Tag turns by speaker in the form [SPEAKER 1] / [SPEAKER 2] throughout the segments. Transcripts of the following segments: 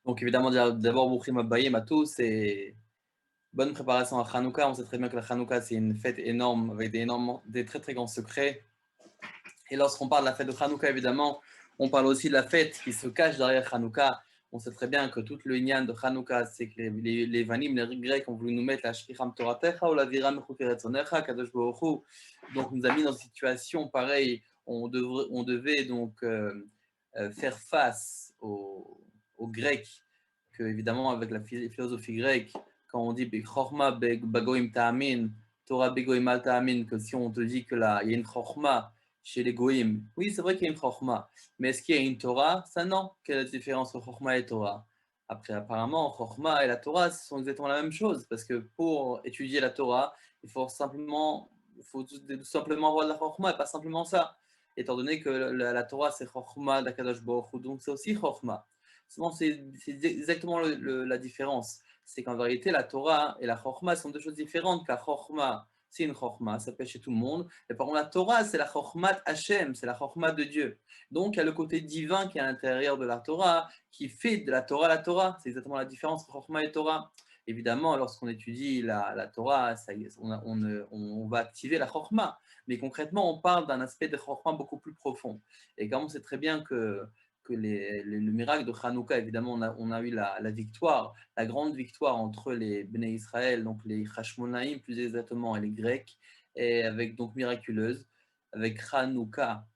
[SPEAKER 1] Donc évidemment, d'abord, Brouchim Abayim à tous et bonne préparation à Hanouka. On sait très bien que la Hanouka, c'est une fête énorme avec des très très grands secrets. Et lorsqu'on parle de la fête de Hanouka, évidemment, on parle aussi de la fête qui se cache derrière Hanouka. On sait très bien que tout le Inyan de Hanouka, c'est que les Vanim, les Grecs ont voulu nous mettre la Shricham Toratecha ou la Viram Mechukeretzonecha, Kadosh Baruch Hu. Donc nous a mis dans une situation pareille. On devait donc faire face aux Grecs, que évidemment avec la philosophie grecque, quand on dit Chorma Bagoim Ta'amin, Torah Begoim Al Ta'amin, que si on te dit que là, il y a une Chorma chez les Goïm. Oui, c'est vrai qu'il y a une Chorma, mais est-ce qu'il y a une Torah? Ça, non. Quelle est la différence entre Chorma et Torah? Après, apparemment, Chorma et la Torah, ce sont exactement la même chose, parce que pour étudier la Torah, il faut tout simplement avoir de la Chorma, et pas simplement ça. Étant donné que la Torah, c'est Chorma d'Akadosh Baruch Hu, donc c'est aussi Chorma. Seulement, c'est exactement la différence. C'est qu'en vérité, la Torah et la Chorma sont deux choses différentes. La Chorma, c'est une Chorma, ça peut chez tout le monde. Et par contre, la Torah, c'est la Chormat Hashem, c'est la Chorma de Dieu. Donc, il y a le côté divin qui est à l'intérieur de la Torah, qui fait de la Torah la Torah. C'est exactement la différence entre Chorma et Torah. Évidemment, lorsqu'on étudie la Torah, ça, on va activer la Chorma. Mais concrètement, on parle d'un aspect de Chorma beaucoup plus profond. Et comme on sait très bien que le miracle de Hanouka, évidemment, on a eu la victoire, la grande victoire entre les Bnei Israël, donc les Hashmonaïm plus exactement, et les Grecs, et avec donc miraculeuse, avec Hanouka,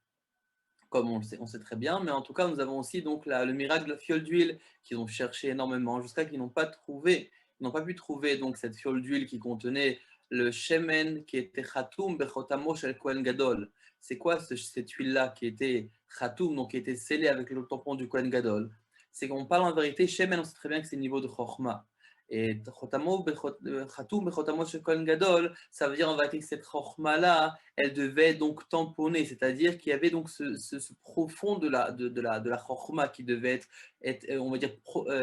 [SPEAKER 1] comme on sait très bien, mais en tout cas, nous avons aussi donc le miracle de la fiole d'huile qu'ils ont cherché énormément jusqu'à qu'ils n'ont pas trouvé, ils n'ont pas pu trouver donc cette fiole d'huile qui contenait le shemen qui était chatoum bechotamo shel Kohen Gadol. C'est quoi cette huile-là qui était chatoum, donc qui était scellée avec le tampon du Kohen Gadol? C'est qu'on parle en vérité, shemen, on sait très bien que c'est le niveau de chorma. Et chatoum bechotamo shel Kohen Gadol, ça veut dire en vérité que cette chorma-là, elle devait donc tamponner, c'est-à-dire qu'il y avait donc ce profond de la chorma qui devait être on va dire,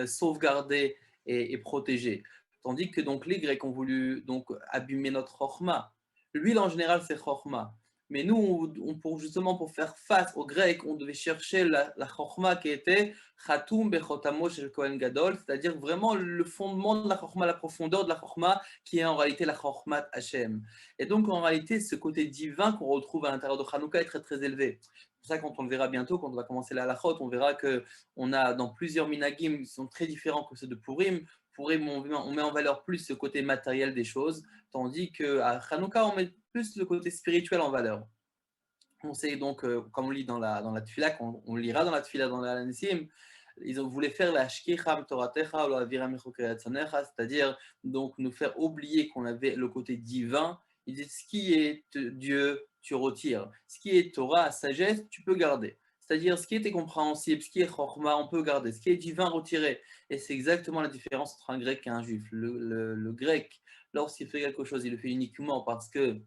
[SPEAKER 1] sauvegardé et protégé. Tandis que donc les Grecs ont voulu donc abîmer notre chorma. L'huile en général, c'est chorma. Mais nous, justement, pour faire face aux Grecs, on devait chercher la chorma qui était Chatoum Bechotamo Shel Kohen Gadol, c'est-à-dire vraiment le fondement de la chorma, la profondeur de la chorma, qui est en réalité la chormat Hashem. Et donc, en réalité, ce côté divin qu'on retrouve à l'intérieur de Hanouka est très, très élevé. C'est pour ça, quand on le verra bientôt, quand on va commencer la halachot, on verra qu'on a dans plusieurs minagim qui sont très différents que ceux de Purim. Purim, on met en valeur plus ce côté matériel des choses, tandis qu'à Hanouka, on met plus le côté spirituel en valeur. On sait donc, comme on lit dans la Tfila, on lira dans la Tfila, dans la Nissim, ils voulaient faire la Shkicham Toratecha ou la Viram c'est-à-dire donc nous faire oublier qu'on avait le côté divin. Ils disent ce qui est Dieu, tu retires. Ce qui est Torah, sagesse, tu peux garder. C'est-à-dire ce qui est compréhensible, ce qui est Chorma, on peut garder. Ce qui est divin, retirer. Et c'est exactement la différence entre un grec et un juif. Le grec, lorsqu'il fait quelque chose, il le fait uniquement parce que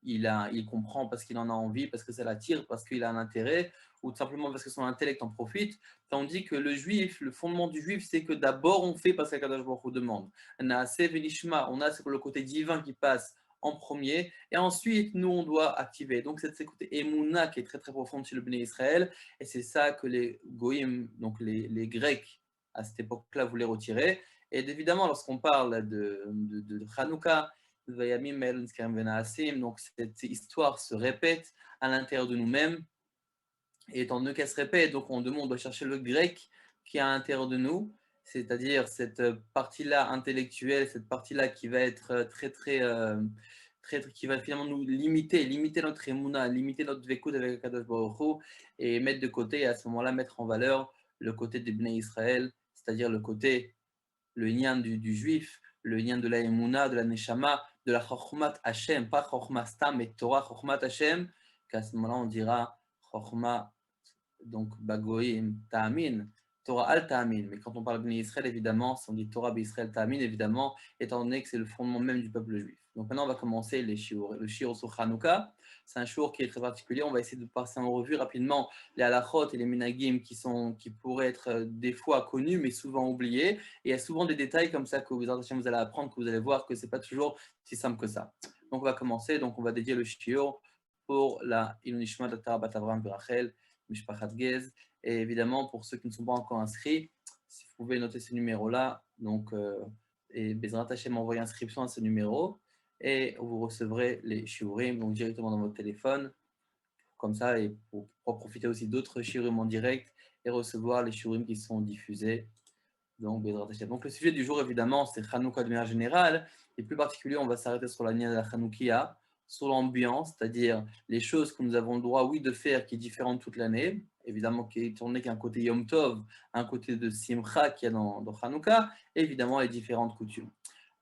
[SPEAKER 1] il comprend parce qu'il en a envie, parce que ça l'attire, parce qu'il a un intérêt, ou tout simplement parce que son intellect en profite. Tandis que le juif, le fondement du juif, c'est que d'abord on fait parce qu'Akadosh Baruch Hu demande. On a le côté divin qui passe en premier, et ensuite nous on doit activer. Donc c'est ce côté Emouna qui est très très profond chez le Béné Israël, et c'est ça que les Goïm, donc les Grecs à cette époque-là voulaient retirer. Et évidemment, lorsqu'on parle de Hanouka, donc cette histoire se répète à l'intérieur de nous-mêmes, et étant donné qu'elle se répète, donc on doit chercher le grec qui est à l'intérieur de nous, c'est-à-dire cette partie-là intellectuelle, cette partie-là qui va être qui va finalement nous limiter notre émouna, limiter notre vékud avec Kadosh Baruch Hu, et mettre de côté, et à ce moment-là, mettre en valeur le côté des Bnei Israël, c'est-à-dire le lien du juif, le lien de la Emouna, de la Neshama, de la Chochmat Hashem, pas Chochma Stam, mais Torah Chochmat Hashem, qu'à ce moment-là, on dira Chochma, donc Bagoïm Ta'amin, Torah Al Ta'amin. Mais quand on parle de Israël, évidemment, si on dit Torah Israël Ta'amin, évidemment, étant donné que c'est le fondement même du peuple juif. Donc maintenant, on va commencer le shiur sur Hanouka. C'est un shiur qui est très particulier. On va essayer de passer en revue rapidement les halachot et les minagim qui pourraient être des fois connus, mais souvent oubliés. Et il y a souvent des détails comme ça que vous allez apprendre, que vous allez voir que ce n'est pas toujours si simple que ça. Donc on va commencer. Donc on va dédier le shiur pour la Ilunishma de Tarabat Avram Berachel, Mishpachat Gez. Et évidemment, pour ceux qui ne sont pas encore inscrits, Si vous pouvez noter ce numéro-là, donc, et Bezrat Hashem m'envoie inscription à ce numéro et vous recevrez les shiurim donc directement dans votre téléphone, comme ça, et pour profiter aussi d'autres shiurim en direct et recevoir les shiurim qui sont diffusés. Donc, Bezrat Hashem. Donc, le sujet du jour, évidemment, c'est Hanouka de manière générale, et plus particulièrement, on va s'arrêter sur la nière de la Hanoukia, sur l'ambiance, c'est-à-dire les choses que nous avons le droit, oui, de faire, qui est différente toute l'année, évidemment, étant donné qu'il y a un côté Yom Tov, un côté de Simcha qu'il y a dans Hanouka, et évidemment, les différentes coutumes.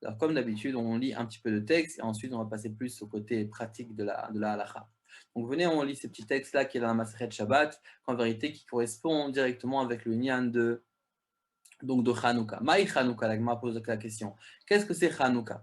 [SPEAKER 1] Alors, comme d'habitude, on lit un petit peu de texte, et ensuite, on va passer plus au côté pratique de la halakha. Donc, venez, on lit ces petits textes-là qui est dans la Masechet Shabbat, en vérité, qui correspond directement avec le nian de Hanouka. Maï Hanouka, la Gemara pose la question. Qu'est-ce que c'est Hanouka?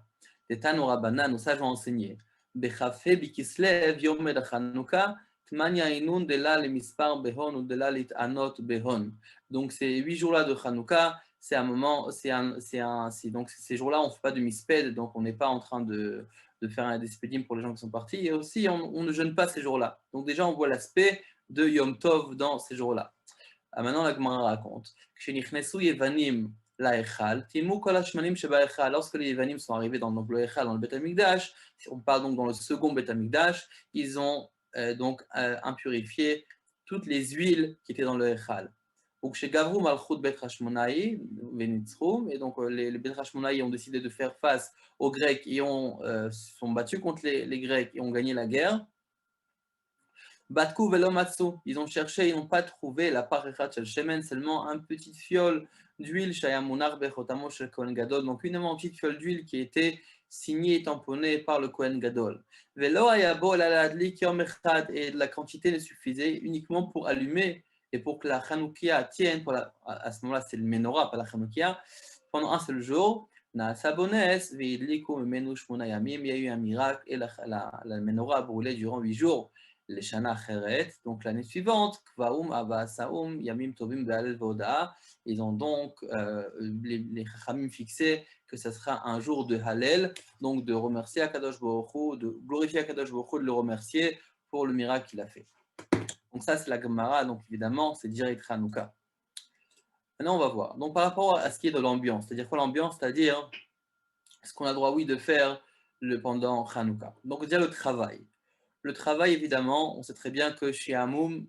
[SPEAKER 1] Les Tanoura Banan, nous sages ont enseigné. Bechafé Bikislev Yomed Hanouka, Tmania Inun de la le Mispar Behon ou de la lit Anot Behon. Donc ces 8 jours-là de Hanouka, c'est un moment, donc ces jours-là, on ne fait pas de misped, donc on n'est pas en train de faire des spédim pour les gens qui sont partis, et aussi on ne jeûne pas ces jours-là. Donc déjà, on voit l'aspect de Yom Tov dans ces jours-là. Maintenant, la Gemara raconte. Lorsque les Yevanim sont arrivés dans le Echal, dans le Bet Amikdash, on parle donc dans le second Bet Amikdash, ils ont donc impurifié toutes les huiles qui étaient dans le Echal. Donc chez Gavru Malchut Bet Hashmonaï, et donc les Bet Hashmonaï ont décidé de faire face aux Grecs et sont battus contre les Grecs et ont gagné la guerre. Batkou velomatsu, ils ont cherché, ils n'ont pas trouvé la parechat shel shemen, seulement un petit fiole d'huile, shayamunar bechotamo shel Kohen Gadol, donc une petite fiole d'huile qui était signée et tamponnée par le Kohen Gadol. Velo ayabo laladlik yom echad, et la quantité ne suffisait uniquement pour allumer et pour que la Hanoukia tienne, à ce moment-là c'est le menorah, pas la Hanoukia, pendant un seul jour. Naasabones, veidliku menu shmona yamim, il y a eu un miracle et la menorah a brûlé durant 8 jours. Les Shana Cheret, donc l'année suivante, Kvaum, Ava, Saoum, Yamim, Tovim, Be'alel, Voda. Ils ont donc les Chachamim fixé que ce sera un jour de Hallel, donc de remercier Akadosh Baruch Hu, de glorifier Akadosh Baruch Hu, de le remercier pour le miracle qu'il a fait. Donc ça, c'est la Gemara, donc évidemment, c'est direct Hanouka. Maintenant, on va voir. Donc par rapport à ce qui est de l'ambiance, c'est-à-dire quoi l'ambiance? C'est-à-dire ce qu'on a le droit, oui, de faire pendant Hanouka. Donc déjà le travail. Le travail, évidemment, on sait très bien que chez Hamoum,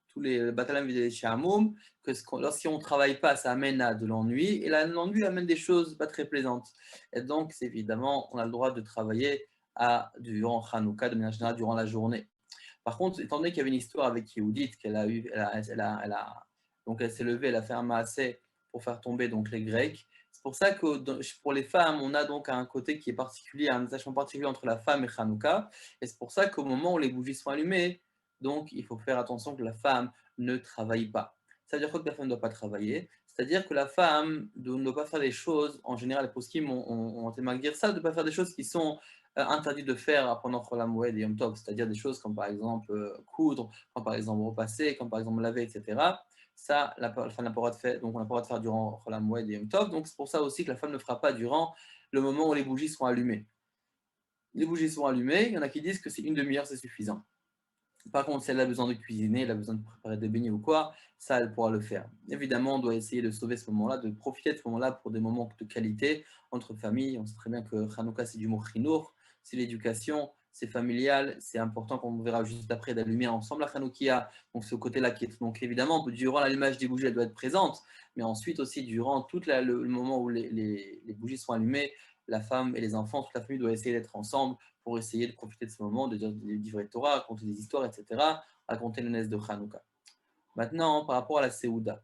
[SPEAKER 1] tous les batalam chez Hamoum, que lorsqu'on ne travaille pas, ça amène à de l'ennui, et l'ennui amène des choses pas très plaisantes. Et donc, c'est évidemment, on a le droit de travailler durant Hanouka, de manière générale, durant la journée. Par contre, étant donné qu'il y avait une histoire avec Yehudit, donc elle s'est levée, elle a fait un maassé pour faire tomber donc les Grecs. C'est pour ça que pour les femmes, on a donc un côté qui est particulier, un attachement particulier entre la femme et Hanouka. Et c'est pour ça qu'au moment où les bougies sont allumées, donc il faut faire attention que la femme ne travaille pas. Ça veut dire quoi que la femme ne doit pas travailler? C'est-à-dire que la femme ne doit pas faire des choses, en général, les poskim ont tellement dire ça, de ne pas faire des choses qui sont interdites de faire pendant Chol HaMoed et Yom Tov, c'est-à-dire des choses comme par exemple coudre, comme par exemple repasser, comme par exemple laver, etc. Ça, la femme n'a pas le droit de faire, donc on n'a pas le droit de faire durant Chol HaMoed et Yom Tov, donc c'est pour ça aussi que la femme ne fera pas durant le moment où les bougies seront allumées. Les bougies sont allumées, il y en a qui disent que c'est une demi-heure, c'est suffisant. Par contre, si elle a besoin de cuisiner, elle a besoin de préparer des beignets ou quoi, ça, elle pourra le faire. Évidemment, on doit essayer de sauver ce moment-là, de profiter de ce moment-là pour des moments de qualité entre familles. On sait très bien que Hanouka, c'est du mot chinour, c'est l'éducation, c'est familial, c'est important, comme on verra juste après, d'allumer ensemble la Hanoukia. Donc, ce côté-là qui est. Donc, évidemment, durant l'allumage des bougies, elle doit être présente, mais ensuite aussi, durant tout le moment où les bougies sont allumées, la femme et les enfants, toute la famille doit essayer d'être ensemble pour essayer de profiter de ce moment, de dire des livrets de Torah, raconter des histoires, etc., raconter le nes de Hanouka. Maintenant, par rapport à la Séouda.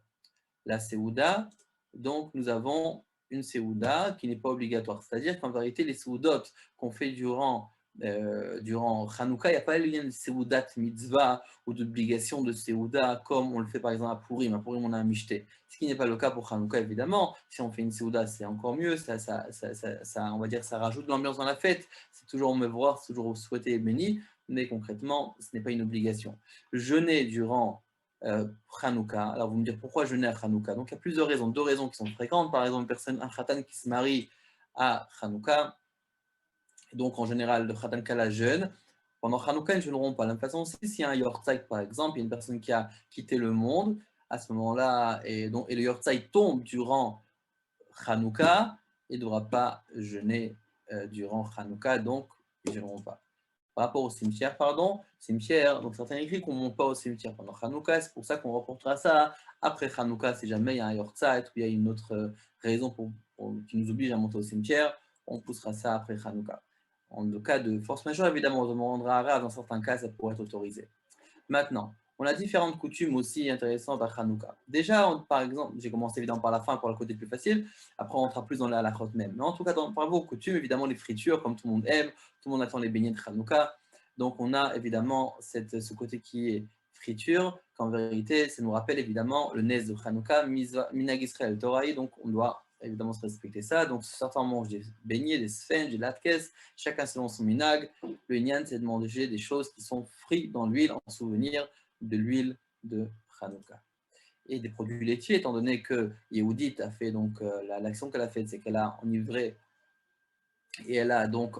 [SPEAKER 1] La Séouda, donc nous avons une Séouda qui n'est pas obligatoire. C'est-à-dire qu'en vérité, les Séoudotes qu'on fait durant Hanouka, il n'y a pas le lien de Séoudat mitzvah ou d'obligation de Séouda comme on le fait par exemple à Purim. À Purim, on a un michté. Ce qui n'est pas le cas pour Hanouka, évidemment. Si on fait une Séouda, c'est encore mieux. Ça, on va dire, ça rajoute de l'ambiance dans la fête. C'est toujours me voir, c'est toujours souhaiter et béni. Mais concrètement, ce n'est pas une obligation. Jeûner durant Hanouka. Alors vous me direz pourquoi jeûner à Hanouka? Donc il y a plusieurs raisons, deux raisons qui sont fréquentes. Par exemple, un khatan qui se marie à Hanouka, donc en général le khatan kala jeûne. Pendant Hanouka, ils ne jeûneront pas. De la même façon aussi, s'il y a un yortzak par exemple, il y a une personne qui a quitté le monde, à ce moment-là, et le Yortzai tombe durant Hanouka, il ne devra pas jeûner durant Hanouka, donc ils ne jeûneront pas. Par rapport au cimetière, donc certains écrits qu'on ne monte pas au cimetière pendant Hanouka, c'est pour ça qu'on reportera ça après Hanouka, si jamais il y a un Yortzai ou il y a une autre raison qui nous oblige à monter au cimetière, on poussera ça après Hanouka. En le cas de force majeure, évidemment, on demandera à Rav, dans certains cas, ça pourrait être autorisé. Maintenant, on a différentes coutumes aussi intéressantes à Hanouka. Déjà, par exemple, j'ai commencé évidemment par la fin pour le côté plus facile, après on rentrera plus dans la halachot même. Mais en tout cas, par rapport aux coutumes, évidemment, les fritures, comme tout le monde aime, tout le monde attend les beignets de Hanouka. Donc on a évidemment ce côté qui est friture, qu'en vérité, ça nous rappelle évidemment le nes de Hanouka, Minag Israël Toraï, donc on doit évidemment se respecter ça. Donc certains mangent des beignets, des sphènes, des latkes, chacun selon son minag. Le Inyan, c'est de manger des choses qui sont frites dans l'huile en souvenir de l'huile de Hanouka. Et des produits laitiers, étant donné que Yehudit a fait donc l'action qu'elle a faite, c'est qu'elle a enivré et elle a donc,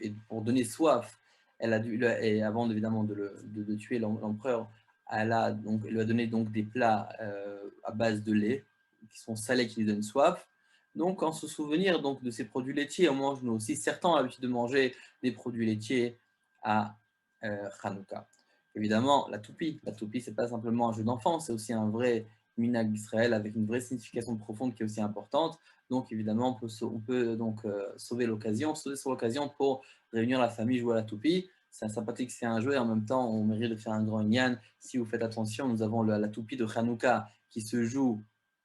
[SPEAKER 1] et pour donner soif, elle a dû, et avant évidemment de tuer l'empereur, elle lui a donné donc des plats à base de lait qui sont salés, qui lui donnent soif. Donc, en se souvenir donc de ces produits laitiers, on mange nous aussi. Certains ont l'habitude de manger des produits laitiers à Hanouka. Évidemment, la toupie, c'est pas simplement un jeu d'enfant, c'est aussi un vrai minag d'Israël avec une vraie signification profonde qui est aussi importante. Donc, évidemment, on peut donc sauver sur l'occasion pour réunir la famille, jouer à la toupie. C'est sympathique, c'est un jeu et en même temps, on mérite de faire un grand yann. Si vous faites attention, nous avons la toupie de Hanouka qui se joue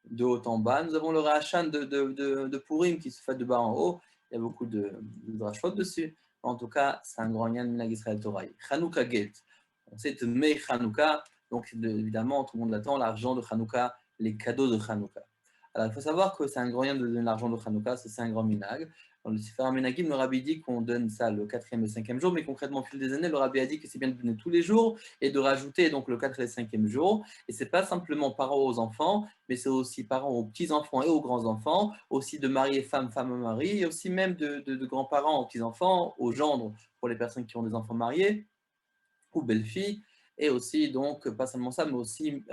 [SPEAKER 1] de haut en bas. Nous avons le Rachan de Purim qui se fait de bas en haut. Il y a beaucoup de drashot dessus. En tout cas, c'est un grand yann minag Israël Torah. Hanouka Gate. On sait que mai Hanouka, donc évidemment, tout le monde l'attend, l'argent de Hanouka, les cadeaux de Hanouka. Alors, il faut savoir que c'est un grand rien de donner l'argent de Hanouka, c'est un grand minag. Dans le Sefer Menagim, le rabbi dit qu'on donne ça le 4e et le 5e jour, mais concrètement, au fil des années, le rabbi a dit que c'est bien de donner tous les jours et de rajouter donc le 4e et le 5e jour. Et ce n'est pas simplement parents aux enfants, mais c'est aussi parents aux petits-enfants et aux grands-enfants, aussi de mari et femme, femme et mari, et aussi même de grands-parents aux petits-enfants, aux gendres pour les personnes qui ont des enfants mariés ou belle-fille, et aussi, donc, pas seulement ça, mais aussi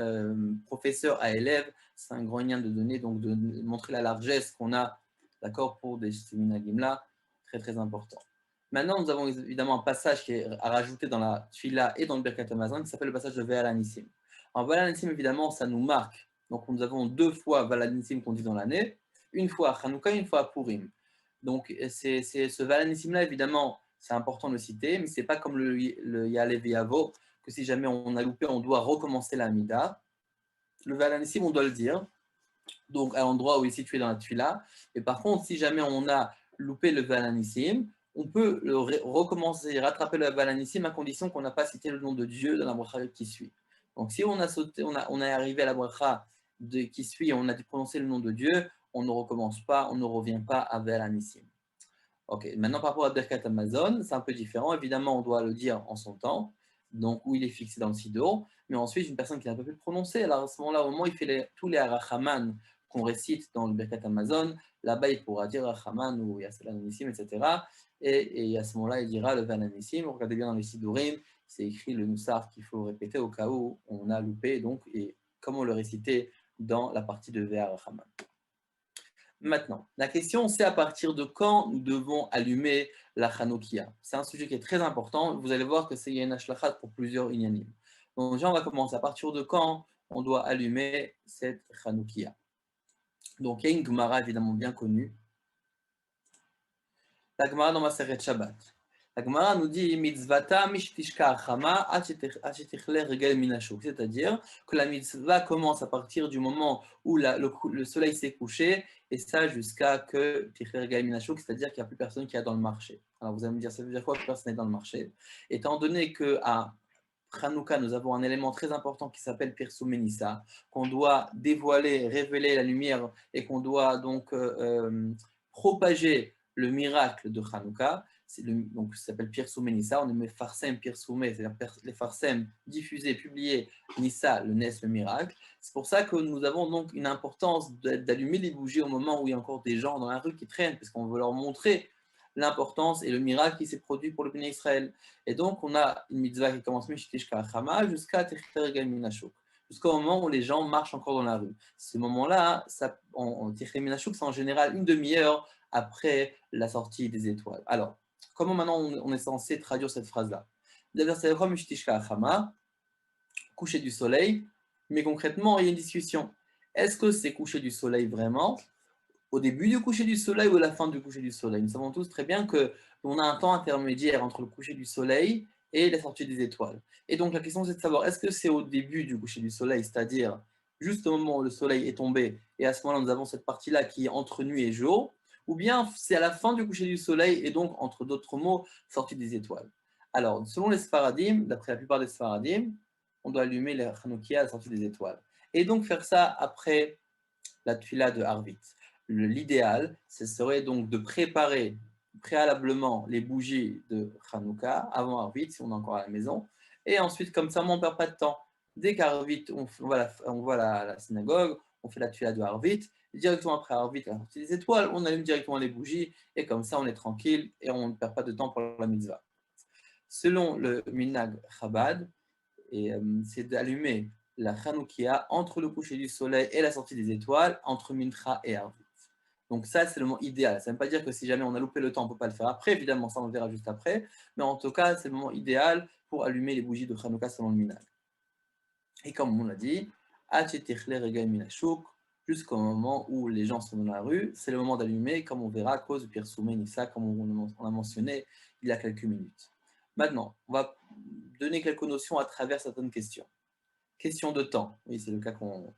[SPEAKER 1] professeur à élève. C'est un grand lien de donner, donc de montrer la largesse qu'on a, d'accord, pour des minagim-là, très très important. Maintenant, nous avons évidemment un passage qui est à rajouter dans la Tfila et dans le Birkat Hamazon, qui s'appelle le passage de Ve'alanissim. En Ve'alanissim, évidemment, ça nous marque. Donc, nous avons 2 fois Ve'alanissim qu'on dit dans l'année, une fois à Hanouka, une fois à Purim. Donc, c'est ce Ve'alanissim-là, évidemment, c'est important de le citer, mais ce n'est pas comme le Yalev Yavo, que si jamais on a loupé, on doit recommencer la Mida. Le Ve'alanissim, on doit le dire, donc à l'endroit où il est situé dans la Tfila. Et par contre, si jamais on a loupé le Ve'alanissim, on peut recommencer, rattraper le Ve'alanissim à condition qu'on n'a pas cité le nom de Dieu dans la bracha qui suit. Donc si on a sauté, on est arrivé à la bracha qui suit et on a prononcé le nom de Dieu, on ne recommence pas, on ne revient pas à Ve'alanissim. Ok, maintenant par rapport à Birkat Amazon, c'est un peu différent. Évidemment, on doit le dire en son temps, donc où il est fixé dans le Siddur. Mais ensuite, une personne qui n'a pas pu le prononcer, alors à ce moment-là, au moment où il fait tous les Arachaman qu'on récite dans le Birkat Amazon, là-bas, il pourra dire Arachaman ou Yasalanissim, etc. Et à ce moment-là, il dira le Vananissim. Regardez bien dans les Siddurim, c'est écrit le Moussaf qu'il faut répéter au cas où on a loupé, donc, et comment le réciter dans la partie de Arachaman. Maintenant, la question, c'est à partir de quand nous devons allumer la Hanoukia. C'est un sujet qui est très important. Vous allez voir que c'est une ashlachat pour plusieurs inyanim. Donc, déjà, on va commencer. À partir de quand on doit allumer cette Hanoukia? Donc, il y a une Gemara évidemment bien connue. La Gemara dans Maseret Shabbat. La Gemara nous dit mitzvata mishtishka achama achetichle regel minashuk, c'est-à-dire que la mitzvah commence à partir du moment où le soleil s'est couché et ça jusqu'à que tichle regel minashuk, c'est-à-dire qu'il n'y a plus personne qui est dans le marché. Alors vous allez me dire, ça veut dire quoi que personne n'est dans le marché? Étant donné qu'à Hanouka, nous avons un élément très important qui s'appelle Pirsou Menissa, qu'on doit dévoiler, révéler la lumière et qu'on doit donc propager le miracle de Hanouka. Donc, ça s'appelle Pirsou Menissa, on met Farsem Pirsoumé, c'est-à-dire les Farsem diffusés, publiés, Nissa, le Nes, le miracle. C'est pour ça que nous avons donc une importance d'allumer les bougies au moment où il y a encore des gens dans la rue qui traînent, parce qu'on veut leur montrer l'importance et le miracle qui s'est produit pour le béné Israël. Et donc, on a une mitzvah qui commence jusqu'à Techter Minashuk. jusqu'au moment où les gens marchent encore dans la rue. Ce moment-là, en Tichlei Minachouk, c'est en général une demi-heure après la sortie des étoiles. Alors, comment maintenant on est censé traduire cette phrase-là? Coucher du soleil, mais concrètement, il y a une discussion. Est-ce que c'est coucher du soleil vraiment au début du coucher du soleil ou à la fin du coucher du soleil? Nous savons tous très bien qu'on a un temps intermédiaire entre le coucher du soleil et la sortie des étoiles. Et donc la question c'est de savoir, est-ce que c'est au début du coucher du soleil, c'est-à-dire juste au moment où le soleil est tombé, et à ce moment-là nous avons cette partie-là qui est entre nuit et jour, ou bien c'est à la fin du coucher du soleil et donc entre d'autres mots, sortie des étoiles. Alors, selon les Sfaradim, d'après la plupart des Sfaradim, on doit allumer les Hanoukia à la sortie des étoiles. Et donc faire ça après la tuila de Harvit. L'idéal, ce serait donc de préparer préalablement les bougies de Hanouka avant Harvit, si on est encore à la maison. Et ensuite, comme ça, on ne perd pas de temps. Dès qu'Harvit, on va à la synagogue, on fait la tuila de Harvit. Directement après Harvit, à la sortie des étoiles, on allume directement les bougies. Et comme ça, on est tranquille et on ne perd pas de temps pour la mitzvah. Selon le Minhag Chabad, c'est d'allumer la Hanoukia entre le coucher du soleil et la sortie des étoiles, entre Mincha et Arvit. Donc ça, c'est le moment idéal. Ça ne veut pas dire que si jamais on a loupé le temps, on ne peut pas le faire après. Évidemment, ça, on le verra juste après. Mais en tout cas, c'est le moment idéal pour allumer les bougies de Hanouka selon le Minhag. Et comme on l'a dit, jusqu'au moment où les gens sont dans la rue, c'est le moment d'allumer, comme on verra à cause du Pirsoumé Nissa, comme on a mentionné il y a quelques minutes. Maintenant, on va donner quelques notions à travers certaines questions. Question de temps. Oui, c'est le cas qu'on.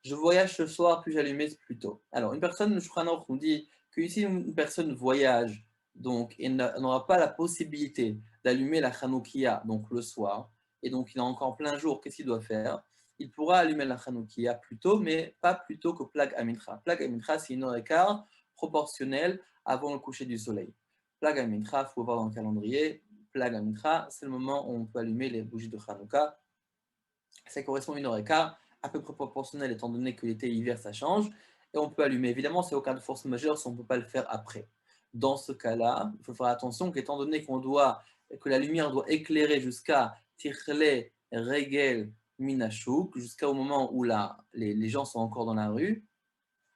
[SPEAKER 1] Je voyage ce soir, puis j'allumer plus tôt. Alors, une personne, je crois, nous dit que ici une personne voyage, donc, et n'aura pas la possibilité d'allumer la Hanoukia, donc le soir, et donc il est encore plein jour, qu'est-ce qu'il doit faire? Il pourra allumer la Hanoukia plus tôt, mais pas plus tôt que Plag Amincha. Plag Amincha, c'est une heure et quart proportionnelle avant le coucher du soleil. Plag Amincha, il faut voir dans le calendrier, Plag Amincha, c'est le moment où on peut allumer les bougies de Hanouka. Ça correspond à une heure et quart, à peu près proportionnel étant donné que l'été et l'hiver ça change. Et on peut allumer. Évidemment, c'est au cas de force majeure si on ne peut pas le faire après. Dans ce cas-là, il faut faire attention qu'étant donné que la lumière doit éclairer jusqu'à Tichle Regel Minashuk, jusqu'au moment où les gens sont encore dans la rue.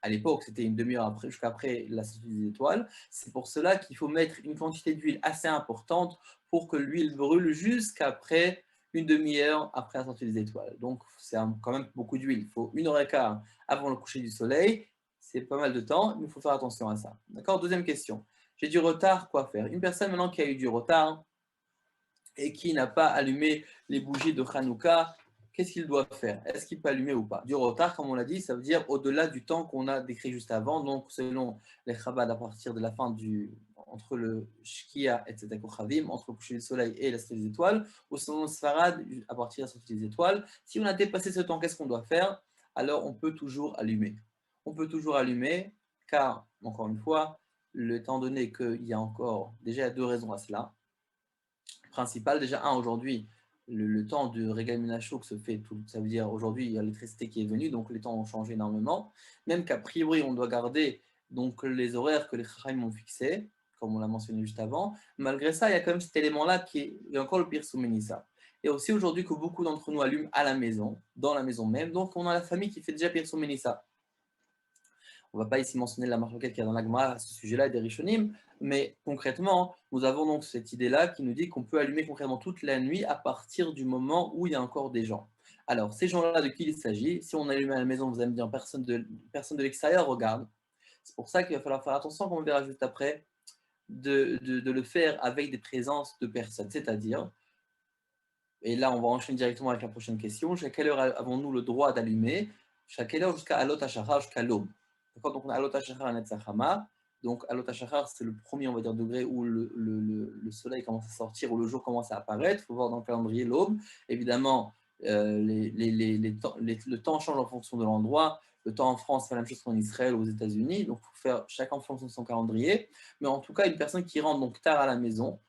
[SPEAKER 1] À l'époque, c'était une demi-heure après, jusqu'après la sortie des étoiles. C'est pour cela qu'il faut mettre une quantité d'huile assez importante pour que l'huile brûle jusqu'après une demi-heure après la sortie des étoiles. Donc, c'est quand même beaucoup d'huile. Il faut une heure et quart avant le coucher du soleil. C'est pas mal de temps, mais il faut faire attention à ça. D'accord? Deuxième question. J'ai du retard, quoi faire? Une personne maintenant qui a eu du retard et qui n'a pas allumé les bougies de Hanouka, qu'est-ce qu'il doit faire? Est-ce qu'il peut allumer ou pas? Du retard, comme on l'a dit, ça veut dire au-delà du temps qu'on a décrit juste avant. Donc, selon les Chabad, à partir de la fin entre le Shkia et Tzedek entre le coucher du soleil et la sortie des étoiles, ou selon le Sfarad, à partir de la sortie des étoiles. Si on a dépassé ce temps, qu'est-ce qu'on doit faire? Alors, on peut toujours allumer. On peut toujours allumer, car, encore une fois, étant donné qu'il y a encore déjà deux raisons à cela. Principal. Déjà, aujourd'hui, le temps de Regal Minashuk se fait tout. Ça veut dire aujourd'hui, il y a l'électricité qui est venue, donc les temps ont changé énormément. Même qu'a priori, on doit garder donc, les horaires que les Chachamim ont fixés, comme on l'a mentionné juste avant. Malgré ça, il y a quand même cet élément-là qui est encore le pire sous Ménissa. Et aussi aujourd'hui que beaucoup d'entre nous allument à la maison, dans la maison même. Donc, on a la famille qui fait déjà pire sous Ménissa. On ne va pas ici mentionner la marloquette qu'il y a dans l'Agma à ce sujet-là des Rishonim, mais concrètement, nous avons donc cette idée-là qui nous dit qu'on peut allumer concrètement toute la nuit à partir du moment où il y a encore des gens. Alors, ces gens-là, de qui il s'agit? Si on allume à la maison, vous allez me dire personne de l'extérieur regarde. C'est pour ça qu'il va falloir faire attention, comme on verra juste après, de le faire avec des présences de personnes. C'est-à-dire, et là on va enchaîner directement avec la prochaine question, jusqu'à quelle heure avons-nous le droit d'allumer? Jusqu'à quelle heure? Jusqu'à Alot HaShachar, jusqu'à l'aube. Donc on a Alot HaShachar et Netzachama. Donc Alot HaShachar, c'est le premier, on va dire, degré où le soleil commence à sortir, où le jour commence à apparaître. Il faut voir dans le calendrier l'aube. Évidemment, le temps change en fonction de l'endroit. Le temps en France, c'est la même chose qu'en Israël ou aux États-Unis. Donc il faut faire chacun en fonction de son calendrier. Mais en tout cas, une personne qui rentre donc tard à la maison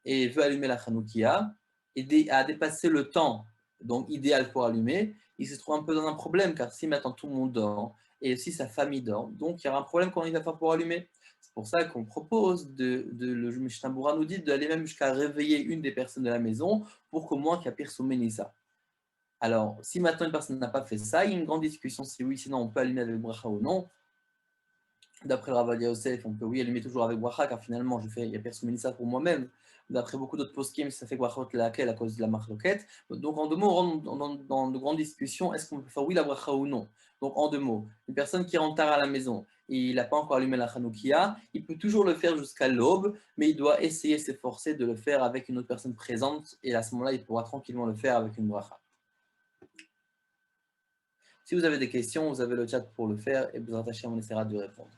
[SPEAKER 1] et veut allumer la Hanoukia, et a dépassé le temps donc idéal pour allumer, il se trouve un peu dans un problème, car si maintenant tout le monde dort, et aussi sa famille dort, donc il y aura un problème quand il va faire pour allumer. C'est pour ça qu'on propose, le Mishnah Berurah nous dit d'aller même jusqu'à réveiller une des personnes de la maison, pour qu'au moins qu'il y ait pire sous Mélissa. Alors, si maintenant une personne n'a pas fait ça, il y a une grande discussion si oui, sinon on peut allumer avec bracha ou non. D'après le Ravadia Yosef, on peut oui allumer toujours avec bracha, car finalement, il y a personne ça pour moi-même. D'après beaucoup d'autres poskim, ça fait brachot laquelle à cause de la marloquette. Donc en deux mots, on rentre dans de grandes discussions, est-ce qu'on peut faire oui la bracha ou non? Donc en deux mots, une personne qui rentre tard à la maison et il n'a pas encore allumé la Hanoukia, il peut toujours le faire jusqu'à l'aube, mais il doit essayer, s'efforcer de le faire avec une autre personne présente, et à ce moment-là, il pourra tranquillement le faire avec une bracha. Si vous avez des questions, vous avez le chat pour le faire, et vous attachez, on essaiera de répondre.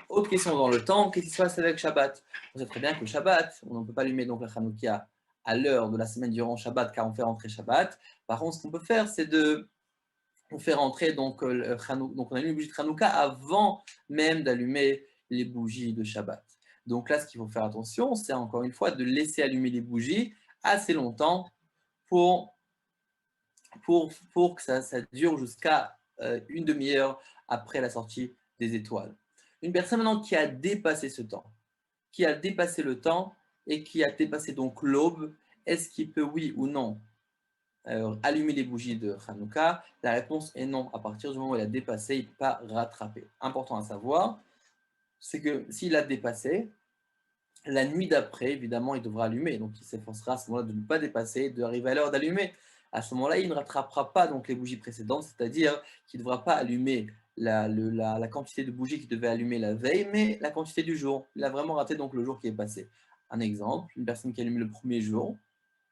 [SPEAKER 1] Autre question dans le temps, qu'est-ce qui se passe avec Shabbat? On sait très bien que le Shabbat, on ne peut pas allumer donc la Hanoukia à l'heure de la semaine durant Shabbat, car on fait rentrer Shabbat. Par contre, ce qu'on peut faire, c'est de on fait rentrer donc, donc on allume les bougies de Hanouka avant même d'allumer les bougies de Shabbat. Donc là, ce qu'il faut faire attention, c'est encore une fois de laisser allumer les bougies assez longtemps pour que ça dure jusqu'à une demi-heure après la sortie des étoiles. Une personne maintenant qui a dépassé ce temps, qui a dépassé le temps et qui a dépassé donc l'aube, est-ce qu'il peut, oui ou non, allumer les bougies de Hanouka? La réponse est non. À partir du moment où il a dépassé, il ne peut pas rattraper. Important à savoir, c'est que s'il a dépassé, la nuit d'après, évidemment, il devra allumer. Donc, il s'efforcera à ce moment-là de ne pas dépasser, d'arriver à l'heure d'allumer. À ce moment-là, il ne rattrapera pas donc, les bougies précédentes, c'est-à-dire qu'il ne devra pas allumer la quantité de bougies qu'il devait allumer la veille, mais la quantité du jour. Il a vraiment raté donc le jour qui est passé. Un exemple, une personne qui allume le premier jour,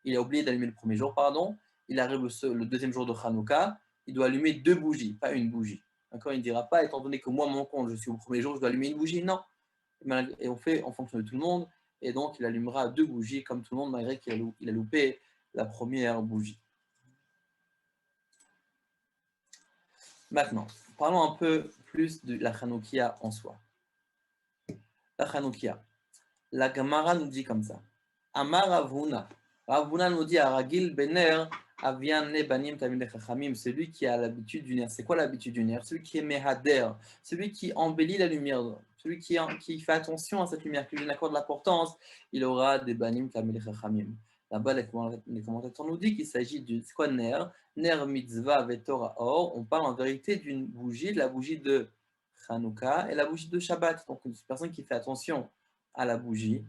[SPEAKER 1] il a oublié d'allumer le premier jour, pardon, il arrive le deuxième jour de Hanouka, il doit allumer 2 bougies, pas une bougie. D'accord? Il ne dira pas, étant donné que moi, mon compte, je suis au premier jour, je dois allumer une bougie. Non. Et on fait en fonction de tout le monde, et donc il allumera 2 bougies comme tout le monde, malgré qu'il a loupé la première bougie. Maintenant, parlons un peu plus de la Hanoukia en soi. La Hanoukia. La Gemara nous dit comme ça. Amar Ravuna. Ravuna nous dit Aragil Bener Avian Banim Tamid Chachamim, celui qui a l'habitude du nerf. C'est quoi l'habitude du nerf? Celui qui est Mehader, celui qui embellit la lumière, celui qui fait attention à cette lumière, qui lui accorde l'importance, il aura des Banim Tamid Chachamim. Là-bas, les commentateurs nous disent qu'il s'agit du. C'est quoi Ner? Ner Mitzvah Vetora Or. On parle en vérité d'une bougie, de la bougie de Hanouka et la bougie de Shabbat. Donc, une personne qui fait attention à la bougie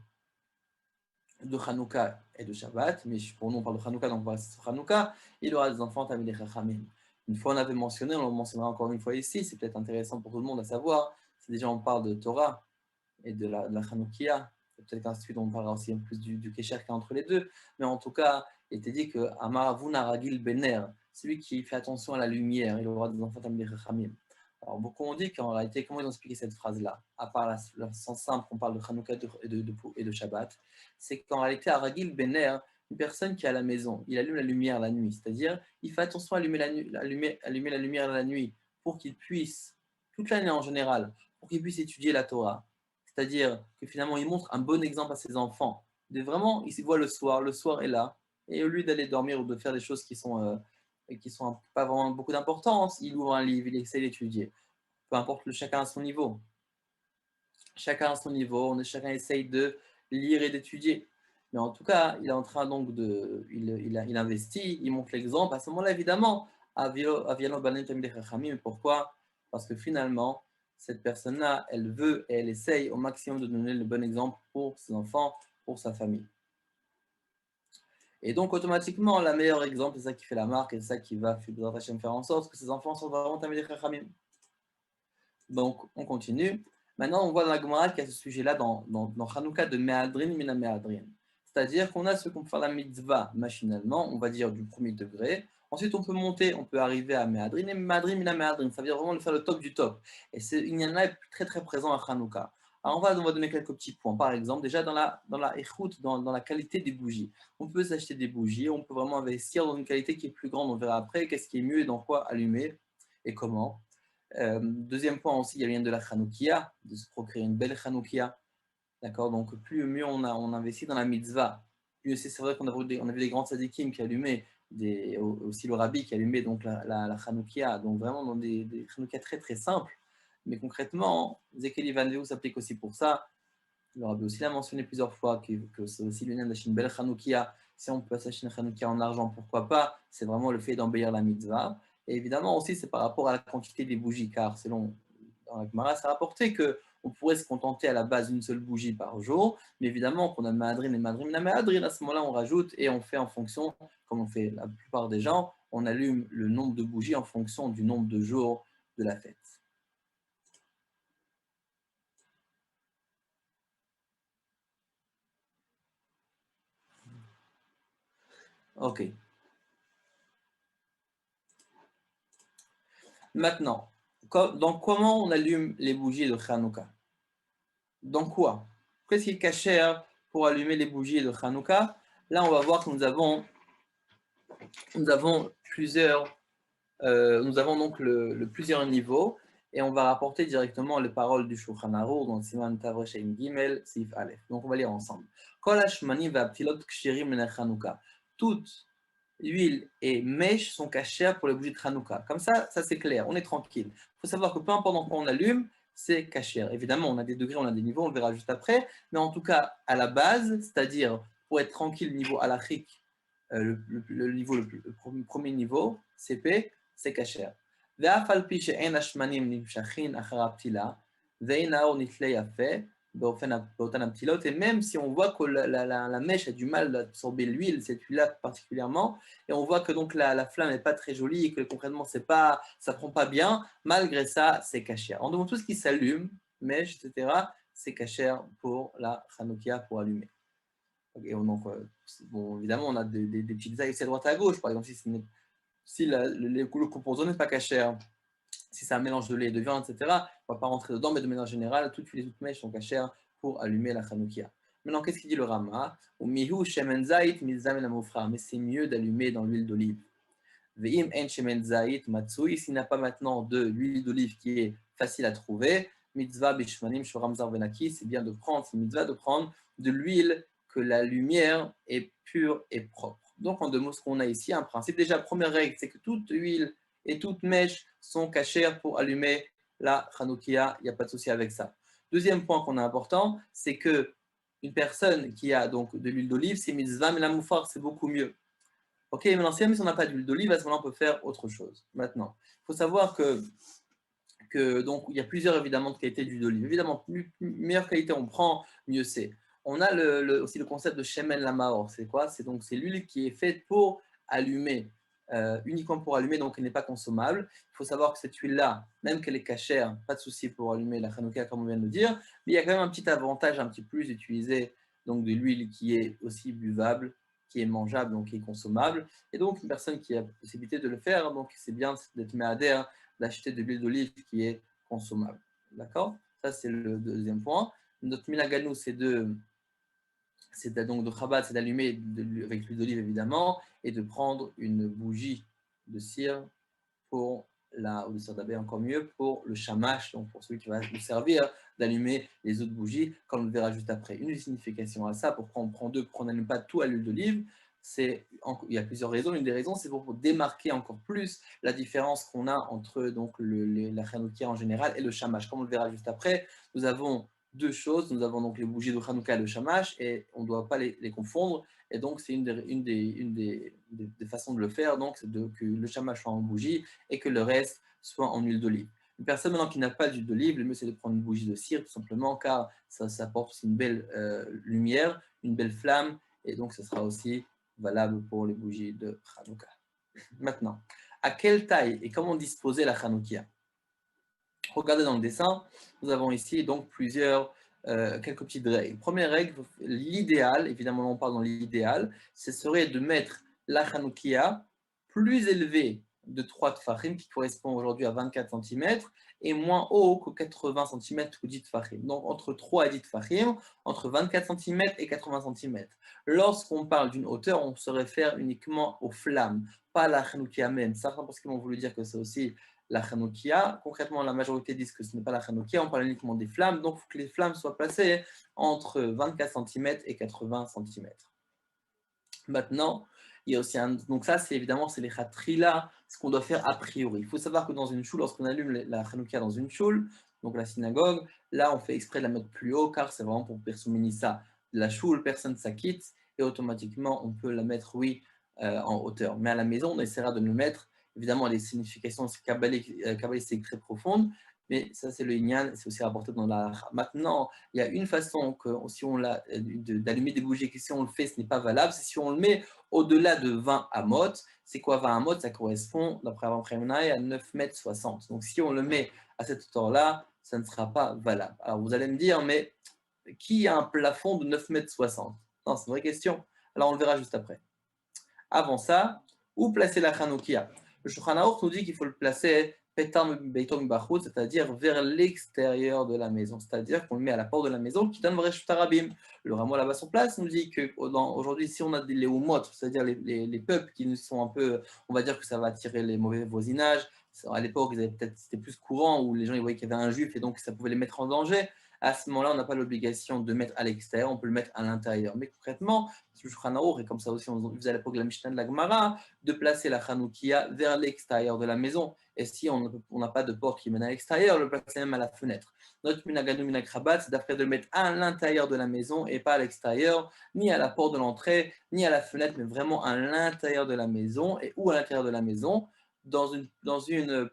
[SPEAKER 1] de Hanouka et de Shabbat, mais pour nous on parle de Hanouka, donc on va sur Hanouka, il aura des enfants Tamid Chachamim. Une fois on avait mentionné, on le mentionnera encore une fois ici, c'est peut-être intéressant pour tout le monde à savoir, c'est déjà on parle de Torah et de la Hanoukia, peut-être qu'ensuite on parlera aussi un peu plus du Kesher qu'il y a entre les deux, mais en tout cas, il était dit que Amar Avuna Ragil Bener, celui qui fait attention à la lumière, il aura des enfants Tamid Chachamim. Alors, beaucoup ont dit qu'en réalité, comment ils ont expliqué cette phrase-là, à part le sens simple qu'on parle de Hanouka et de Shabbat, c'est qu'en réalité, Aragil Bener, une personne qui est à la maison, il allume la lumière la nuit, c'est-à-dire, il fait attention à allumer la lumière la nuit pour qu'il puisse, toute l'année en général, pour qu'il puisse étudier la Torah. C'est-à-dire que finalement, il montre un bon exemple à ses enfants. De vraiment, il se voit le soir est là, et au lieu d'aller dormir ou de faire des choses qui sont pas vraiment beaucoup d'importance, il ouvre un livre, il essaie d'étudier. Peu importe, chacun à son niveau. Chacun à son niveau, chacun essaye de lire et d'étudier. Mais en tout cas, il est en train donc il investit, il montre l'exemple. À ce moment-là, évidemment, pourquoi? Parce que finalement, cette personne-là, elle veut et elle essaye au maximum de donner le bon exemple pour ses enfants, pour sa famille. Et donc, automatiquement, le meilleur exemple, c'est ça qui fait la marque et c'est ça qui va faire en sorte que ses enfants sont vraiment Tamid Chachamim. Donc, on continue. Maintenant, on voit dans la Gemara qu'il y a ce sujet-là dans Hanouka de Me'adrin Mina Me'adrin. C'est-à-dire qu'on a ce qu'on peut faire la mitzvah machinalement, on va dire du premier degré. Ensuite, on peut monter, on peut arriver à Me'adrin et Me'adrin Mina Me'adrin. Ça veut dire vraiment faire le top du top. Et il y en a très très présent à Hanouka. Alors, on va donner quelques petits points. Par exemple, déjà dans la écoute, dans la qualité des bougies. On peut s'acheter des bougies, on peut vraiment investir dans une qualité qui est plus grande. On verra après qu'est-ce qui est mieux et dans quoi allumer et comment. Deuxième point aussi, il y a le lien de la Hanoukia, de se procurer une belle Hanoukia. D'accord? Donc, plus mieux on investit dans la mitzvah, plus c'est vrai qu'on a vu des grands tzadikim qui allumaient, aussi le rabbi qui allumait donc la Hanoukia, donc vraiment dans des Hanoukia très très simples. Mais concrètement, Zekel Ivanveu s'applique aussi pour ça. Le rabbi aussi l'a mentionné plusieurs fois que c'est aussi le lien d'acheter une belle Hanoukia. Si on peut s'acheter une Hanouka en argent, pourquoi pas? C'est vraiment le fait d'embellir la mitzvah. Et évidemment aussi, c'est par rapport à la quantité des bougies, car selon dans la Gemara, c'est rapporté qu'on pourrait se contenter à la base d'une seule bougie par jour, mais évidemment qu'on a Mahadrin et Mahadrin, la Mahadrin, à ce moment-là, on rajoute et on fait en fonction, comme on fait la plupart des gens, on allume le nombre de bougies en fonction du nombre de jours de la fête. Ok. Maintenant, donc comment on allume les bougies de Hanouka? Dans quoi? Qu'est-ce qui est caché pour allumer les bougies de Hanouka? Là, on va voir que nous avons plusieurs, nous avons donc plusieurs niveaux et on va rapporter directement les paroles du Shulchan Aruch dans Siman Tavreshaim Gimel, Sif Aleph. Donc, on va lire ensemble. Kol hashmani ve'aptilot kshirim l'ner Hanouka. Toute huile et mèche sont cachées pour les bougies de Hanouka. Comme ça c'est clair, on est tranquille. Il faut savoir que peu importe dans quoi on allume, c'est caché. Évidemment, on a des degrés, on a des niveaux, on le verra juste après, mais en tout cas, à la base, c'est-à-dire pour être tranquille niveau halachique, le niveau, le premier niveau, CP, c'est caché. ואף על פי שאין השמנים נמשכים אחר הפתילה, ואין האור נתלה יפה, באותן הפתילות, et même si on voit que la mèche a du mal à absorber l'huile, cette huile-là particulièrement, et on voit que donc la flamme n'est pas très jolie et que concrètement ça prend pas bien, malgré ça, c'est caché. En donc tout ce qui s'allume, mèche, etc., c'est caché pour la Hanoukia pour allumer. Et donc, bon, évidemment, on a des petites ailes à droite à gauche, par exemple, si le composant n'est pas caché, si c'est un mélange de lait et de viande, etc., on ne va pas rentrer dedans, mais de manière générale, toutes les autres mèches sont cachées pour allumer la Hanoukia. Maintenant, qu'est-ce qu'il dit le Rama? Mais c'est mieux d'allumer dans l'huile d'olive. S'il n'a pas maintenant de l'huile d'olive qui est facile à trouver, mitzvah bishmanim shoramzar venaki, c'est bien de prendre, c'est mitzvah de prendre de l'huile que la lumière est pure et propre. Donc, en deux mots, ce qu'on a ici, un principe. Déjà, première règle, c'est que toute huile et toute mèche sont cachées pour allumer la Hanoukia, il n'y a pas de souci avec ça. Deuxième point qu'on a important, c'est que une personne qui a donc de l'huile d'olive, c'est mitzvah, mais la moufar, c'est beaucoup mieux. Ok, maintenant, si on n'a pas d'huile d'olive, à ce moment-là, on peut faire autre chose. Maintenant, il faut savoir que donc, il y a plusieurs évidemment de qualités d'huile d'olive. Évidemment, meilleure qualité on prend, mieux c'est. On a aussi le concept de shemen lamaor. C'est quoi? C'est l'huile qui est faite pour allumer, uniquement pour allumer, donc elle n'est pas consommable. Il faut savoir que cette huile-là, même qu'elle est cachère, pas de souci pour allumer la Hanouka, comme on vient de le dire, mais il y a quand même un petit avantage, un petit plus d'utiliser donc de l'huile qui est aussi buvable, qui est mangeable, donc qui est consommable. Et donc, une personne qui a la possibilité de le faire, donc c'est bien d'être méadère, d'acheter de l'huile d'olive qui est consommable. D'accord? Ça, c'est le deuxième point. Notre minaganou, donc de Chabad, c'est d'allumer avec l'huile d'olive évidemment, et de prendre une bougie de cire pour ou de cire d'abeille encore mieux, pour le shamash, donc pour celui qui va nous servir d'allumer les autres bougies, comme on le verra juste après. Une signification à ça, pourquoi on prend deux, pourquoi on n'allume pas tout à l'huile d'olive, il y a plusieurs raisons. Une des raisons, c'est pour démarquer encore plus la différence qu'on a entre donc, la Hanoukia en général et le shamash. Comme on le verra juste après, nous avons deux choses. Nous avons donc les bougies de Hanouka et le shamash, et on ne doit pas les confondre. Et donc, c'est une des façons de le faire, donc, c'est que le shamash soit en bougie et que le reste soit en huile d'olive. Une personne maintenant qui n'a pas d'huile d'olive, le mieux c'est de prendre une bougie de cire, tout simplement, car ça apporte une belle lumière, une belle flamme, et donc ce sera aussi valable pour les bougies de Hanouka. Maintenant, à quelle taille et comment disposer la Hanoukia? Regardez dans le dessin, nous avons ici donc quelques petites règles. Première règle, l'idéal, évidemment on parle dans l'idéal, ce serait de mettre la Hanoukia plus élevée de 3 tfachim, qui correspond aujourd'hui à 24 cm, et moins haut que 80 cm ou 10 tfachim. Donc entre 3 et 10 tfachim, entre 24 cm et 80 cm. Lorsqu'on parle d'une hauteur, on se réfère uniquement aux flammes, pas à la Hanoukia même. Certains parce qu'ils vont voulu dire que c'est aussi la Hanoukia. Concrètement, la majorité disent que ce n'est pas la Hanoukia, on parle uniquement des flammes, donc il faut que les flammes soient placées entre 24 cm et 80 cm. Maintenant, il y a aussi donc ça, c'est évidemment, c'est les khatrila, ce qu'on doit faire a priori. Il faut savoir que dans une choule, lorsqu'on allume la Hanoukia dans une choule, donc la synagogue, là, on fait exprès de la mettre plus haut, car c'est vraiment pour Persouminissa, la choule, personne s'acquitte, et automatiquement, on peut la mettre, oui, en hauteur. Mais à la maison, on essaiera de le mettre. Évidemment, les significations kabbalistiques très profondes, mais ça, c'est le Inyan, c'est aussi rapporté dans la halakha. Maintenant, il y a une façon que, si on l'a, d'allumer des bougies, que si on le fait, ce n'est pas valable, c'est si on le met au-delà de 20 amot. C'est quoi 20 amot? Ça correspond, d'après Avraham Khamenei, à 9,60 m. Donc, si on le met à cette hauteur-là, ça ne sera pas valable. Alors, vous allez me dire, mais qui a un plafond de 9,60 m? Non, c'est une vraie question. Alors, on le verra juste après. Avant ça, où placer la Hanoukia? Le Shulchan Aruch nous dit qu'il faut le placer c'est-à-dire vers l'extérieur de la maison, c'est-à-dire qu'on le met à la porte de la maison qui donne vrai Tarabim. Le Ramo là-bas sur place nous dit qu'aujourd'hui, si on a des léomotes, c'est-à-dire les peuples qui nous sont un peu, on va dire que ça va attirer les mauvais voisinages. À l'époque, c'était plus courant où les gens ils voyaient qu'il y avait un juif et donc ça pouvait les mettre en danger. À ce moment-là, on n'a pas l'obligation de mettre à l'extérieur, on peut le mettre à l'intérieur. Mais concrètement, le Shulchan Aruch, et comme ça aussi on faisait à l'époque de la Mishnah de la Gemara, de placer la Hanoukia vers l'extérieur de la maison. Et si on n'a pas de porte qui mène à l'extérieur, le placer même à la fenêtre. Notre minaganu minakrabat, c'est d'après de le mettre à l'intérieur de la maison et pas à l'extérieur, ni à la porte de l'entrée, ni à la fenêtre, mais vraiment à l'intérieur de la maison. Et où à l'intérieur de la maison? Dans une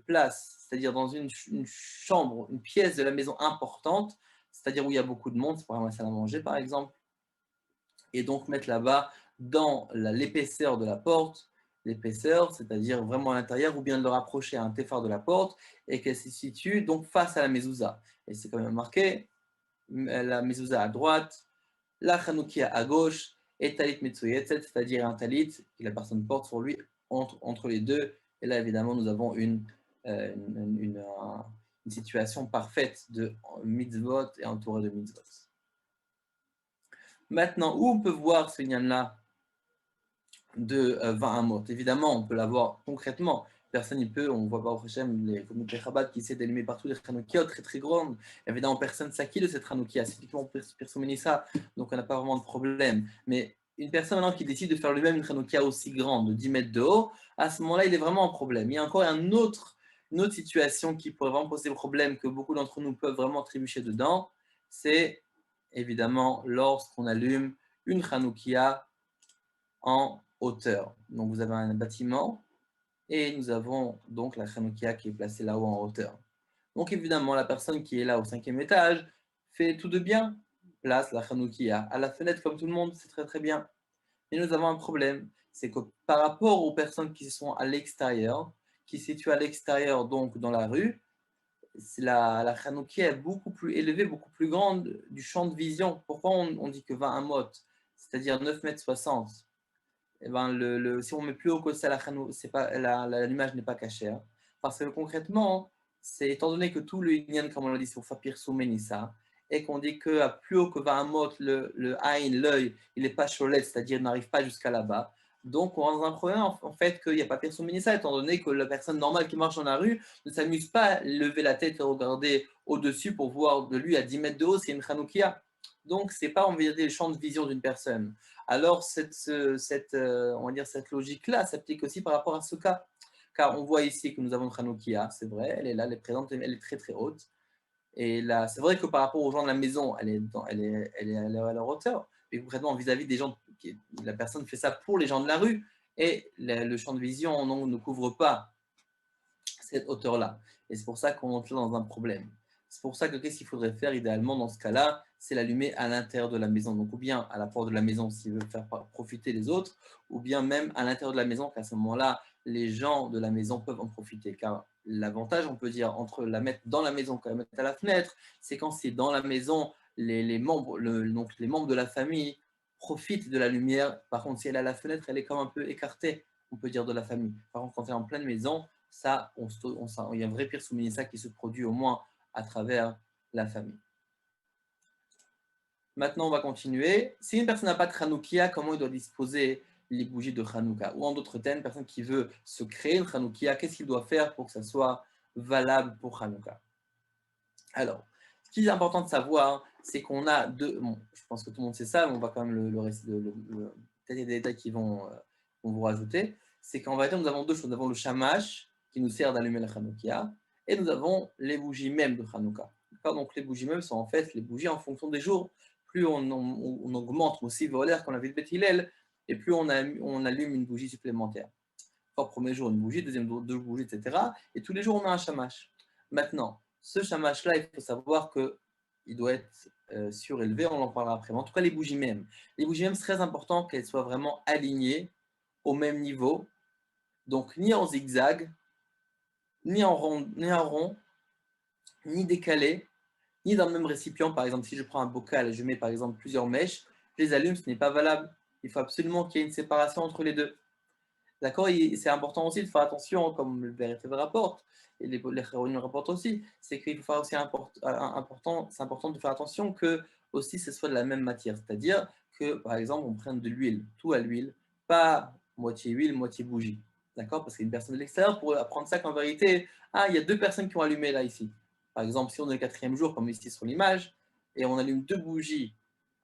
[SPEAKER 1] place, c'est-à-dire dans une chambre, une pièce de la maison importante, c'est-à-dire où il y a beaucoup de monde, c'est pour la salle à manger par exemple, et donc mettre là-bas dans l'épaisseur de la porte, l'épaisseur, c'est-à-dire vraiment à l'intérieur, ou bien de le rapprocher à un téphar de la porte, et qu'elle se situe donc face à la mezouza. Et c'est quand même marqué, la mezouza à droite, la chanoukia à gauche, et talit metsuyetzet, c'est-à-dire un talit que la personne porte sur lui entre les deux. Et là, évidemment, nous avons une situation parfaite de mitzvot et entourée de mitzvot. Maintenant, où on peut voir ce lien-là de 20 amot? Évidemment, on peut l'avoir concrètement. Personne n'y peut, on ne voit pas au Hachem les communautés Chabad qui essaient d'allumer partout des Hanoukia très très grandes. Évidemment, personne ne s'acquitte de cette Hanoukia, c'est uniquement ça, donc on n'a pas vraiment de problème. Mais une personne maintenant qui décide de faire lui-même une Hanoukia aussi grande, de 10 mètres de haut, à ce moment-là, il est vraiment en problème. Il y a encore une autre situation qui pourrait vraiment poser problème, que beaucoup d'entre nous peuvent vraiment trébucher dedans, c'est évidemment lorsqu'on allume une Hanoukia en hauteur. Donc vous avez un bâtiment et nous avons donc la Hanoukia qui est placée là-haut en hauteur. Donc évidemment, la personne qui est là au 5e étage fait tout de bien, place la Hanoukia à la fenêtre comme tout le monde, c'est très très bien. Mais nous avons un problème, c'est que par rapport aux personnes qui sont à l'extérieur, qui se situent à l'extérieur donc dans la rue, la Hanoukia est beaucoup plus élevée, beaucoup plus grande du champ de vision. Pourquoi on dit que 20 amot, c'est-à-dire 9,60 m? Eh ben, si on met plus haut que ça, l'image n'est pas cachée. Hein. Parce que concrètement, c'est étant donné que tout le Inyan, comme on l'a dit, c'est au Fapir Soumenissa, et qu'on dit qu'à plus haut que 20 amot, le Aïn, l'œil, il n'est pas cholet, c'est-à-dire il n'arrive pas jusqu'à là-bas. Donc, on rentre dans un problème en fait qu'il n'y a pas Pir Soumenissa, étant donné que la personne normale qui marche dans la rue ne s'amuse pas à lever la tête et regarder au-dessus pour voir de lui à 10 mètres de haut s'il y a une Hanoukia. Donc, ce n'est pas, on va dire, le champ de vision d'une personne. Alors, on va dire, cette logique-là s'applique aussi par rapport à ce cas. Car on voit ici que nous avons une Hanoukia, c'est vrai, elle est là, elle est présente, elle est très très haute. Et là, c'est vrai que par rapport aux gens de la maison, elle est à leur hauteur. Mais concrètement, vis-à-vis des gens, la personne fait ça pour les gens de la rue. Et le champ de vision ne couvre pas cette hauteur-là. Et c'est pour ça qu'on entre dans un problème. C'est pour ça que qu'est-ce qu'il faudrait faire idéalement dans ce cas-là? C'est l'allumer à l'intérieur de la maison. Donc, ou bien à la porte de la maison s'il veut faire profiter les autres, ou bien même à l'intérieur de la maison, qu'à ce moment-là, les gens de la maison peuvent en profiter. Car l'avantage, on peut dire, entre la mettre dans la maison et la mettre à la fenêtre, c'est quand c'est dans la maison, les membres de la famille profitent de la lumière. Par contre, si elle est à la fenêtre, elle est comme un peu écartée, on peut dire, de la famille. Par contre, quand elle est en pleine maison, ça, il y a un vrai pire souminissa qui se produit au moins à travers la famille. Maintenant, on va continuer. Si une personne n'a pas de Hanoukia, comment il doit disposer les bougies de Hanouka? Ou en d'autres termes, une personne qui veut se créer une Hanoukia, qu'est-ce qu'il doit faire pour que ça soit valable pour Hanouka? Alors, ce qui est important de savoir, c'est qu'on a deux. Bon, je pense que tout le monde sait ça, mais on va quand même le rester. Peut-être des détails qui vont vous rajouter. C'est qu'en vérité, nous avons deux choses. Nous avons le shamash, qui nous sert d'allumer la Hanoukia, et nous avons les bougies même de Hanouka. Donc, les bougies même sont en fait les bougies en fonction des jours. plus on augmente aussi volaire qu'on avait de Beth Hillel, et plus on allume une bougie supplémentaire. Enfin, premier jour une bougie, deuxième jour deux bougies, etc. Et tous les jours on a un shamash. Maintenant, ce shamash-là, il faut savoir qu'il doit être surélevé, on en parlera après. Mais en tout cas, les bougies même. Les bougies même, c'est très important qu'elles soient vraiment alignées au même niveau. Donc, ni en zigzag, ni en rond, ni décalé, ni dans le même récipient. Par exemple, si je prends un bocal et je mets par exemple plusieurs mèches, je les allume, ce n'est pas valable. Il faut absolument qu'il y ait une séparation entre les deux. D'accord. Et c'est important aussi de faire attention, comme le vérité rapporte, et les Chéronim le rapportent aussi, c'est qu'il faut faire aussi c'est important de faire attention que aussi ce soit de la même matière. C'est-à-dire que, par exemple, on prenne de l'huile, tout à l'huile, pas moitié huile, moitié bougie. D'accord. Parce qu'une personne de l'extérieur pourrait apprendre ça qu'en vérité, ah, il y a deux personnes qui ont allumé là, ici. Par exemple, si on est le quatrième jour, comme ici sur l'image, et on allume deux bougies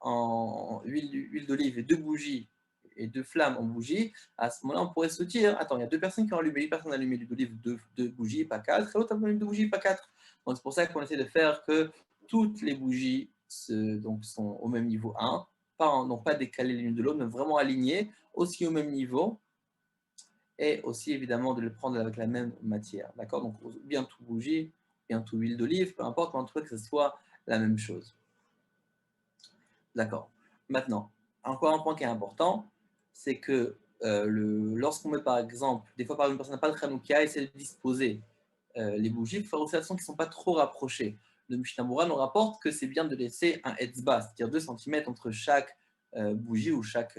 [SPEAKER 1] en huile d'olive et deux bougies et deux flammes en bougie, à ce moment-là, on pourrait se dire, attends, il y a deux personnes qui ont allumé, une personne a allumé l'huile d'olive, deux bougies, pas quatre, et l'autre a allumé deux bougies, pas quatre. Donc c'est pour ça qu'on essaie de faire que toutes les bougies sont au même niveau 1, non pas décaler l'une de l'autre, mais vraiment alignées, aussi au même niveau, et aussi évidemment de le prendre avec la même matière. D'accord. Donc bien tout bougie, bien tout huile d'olive, peu importe, mais en tout cas que ce soit la même chose. D'accord. Maintenant, encore un point qui est important, c'est que lorsqu'on met par exemple, des fois par une personne n'a pas de Hanouka, essaie de disposer les bougies, il faut faire aussi attention qu'ils ne sont pas trop rapprochés. Le Mishnah Berurah nous rapporte que c'est bien de laisser un etzba, c'est-à-dire 2 cm entre chaque bougie ou chaque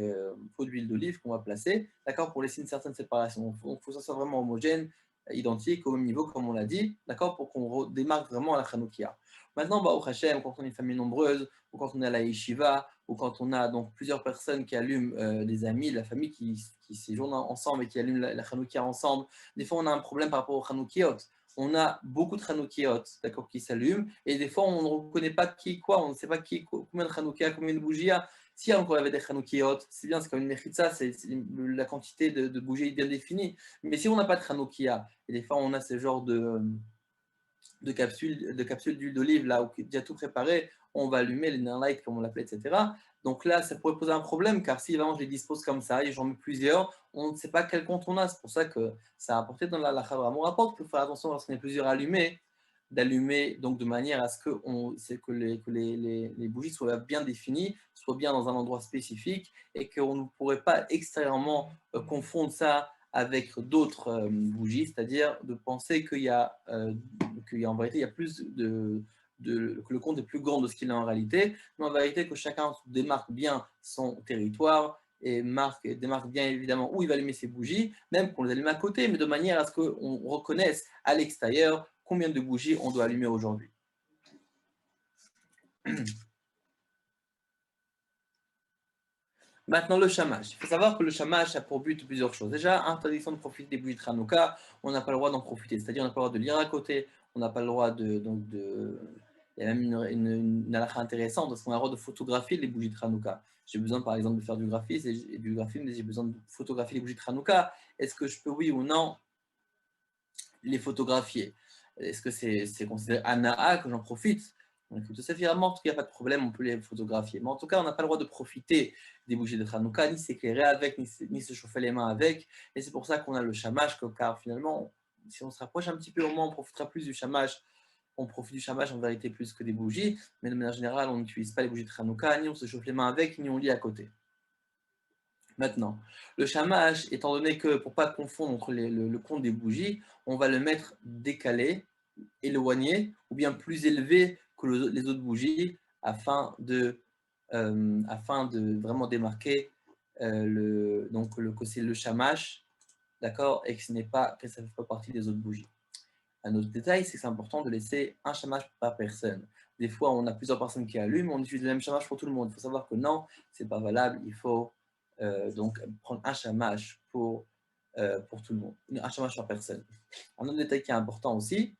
[SPEAKER 1] pot d'huile d'olive qu'on va placer, d'accord, pour laisser une certaine séparation. Il faut que ça soit vraiment homogène, identique, au même niveau, comme on l'a dit, d'accord, pour qu'on démarque vraiment à la Hanoukia. Maintenant, au Hachem, quand on est une famille nombreuse, ou quand on est à la yeshiva, ou quand on a donc plusieurs personnes qui allument, des amis, de la famille qui séjournent ensemble et qui allument la Hanoukia ensemble, des fois on a un problème par rapport au Hanoukiot. On a beaucoup de Hanoukiot, d'accord, qui s'allument, et des fois on ne reconnaît pas qui est quoi, on ne sait pas combien de Hanoukia, combien de bougies il y a. Si encore il y avait des Hanoukiot, c'est bien, c'est comme une mechitza, c'est la quantité de bougies bien définie. Mais si on n'a pas de Hanoukia, et des fois on a ce genre de capsules d'huile d'olive, là, où déjà tout préparé, on va allumer les light comme on l'appelait, etc. Donc là, ça pourrait poser un problème, car si vraiment je les dispose comme ça, et j'en mets plusieurs, on ne sait pas quel compte on a. C'est pour ça que ça a apporté dans la Chavra. On rapporte qu'il faut faire attention lorsqu'on est plusieurs allumés, d'allumer donc de manière à ce que les bougies soient bien définies, soient bien dans un endroit spécifique, et qu'on ne pourrait pas extérieurement confondre ça avec d'autres bougies, c'est-à-dire de penser qu'il y a en vérité, il y a plus que le compte est plus grand de ce qu'il est en réalité, mais en vérité que chacun démarque bien son territoire et démarque bien évidemment où il va allumer ses bougies, même qu'on les allume à côté, mais de manière à ce qu'on reconnaisse à l'extérieur combien de bougies on doit allumer aujourd'hui. Maintenant, le shamash. Il faut savoir que le shamash a pour but plusieurs choses. Déjà, interdiction de profiter des bougies de Hanouka, on n'a pas le droit d'en profiter. C'est-à-dire, on n'a pas le droit de lire à côté, on n'a pas le droit de. Il y a même une halakha intéressante, parce qu'on a le droit de photographier les bougies de Hanouka. J'ai besoin, par exemple, de faire du graphisme, mais j'ai besoin de photographier les bougies de Hanouka. Est-ce que je peux, oui ou non, les photographier? Est-ce que c'est considéré anaa que j'en profite? Donc, tout ça, finalement, en tout cas, il n'y a pas de problème, on peut les photographier. Mais en tout cas, on n'a pas le droit de profiter des bougies de Hanouka, ni s'éclairer avec, ni se chauffer les mains avec. Et c'est pour ça qu'on a le shamash, car finalement, si on se rapproche un petit peu, au moins, on profitera plus du shamash. On profite du shamash en vérité plus que des bougies, mais de manière générale, on n'utilise pas les bougies de Hanouka, ni on se chauffe les mains avec, ni on lit à côté. Maintenant, le shamash, étant donné que pour ne pas confondre entre le compte des bougies, on va le mettre décalé, éloigné, ou bien plus élevé que les autres bougies, afin de vraiment démarquer que c'est le shamash, d'accord, et que ça ne fait pas partie des autres bougies. Un autre détail, c'est que c'est important de laisser un shamash par personne. Des fois, on a plusieurs personnes qui allument, on utilise le même shamash pour tout le monde. Il faut savoir que non, ce n'est pas valable. Il faut donc prendre un shamash pour tout le monde, un shamash par personne. Un autre détail qui est important aussi,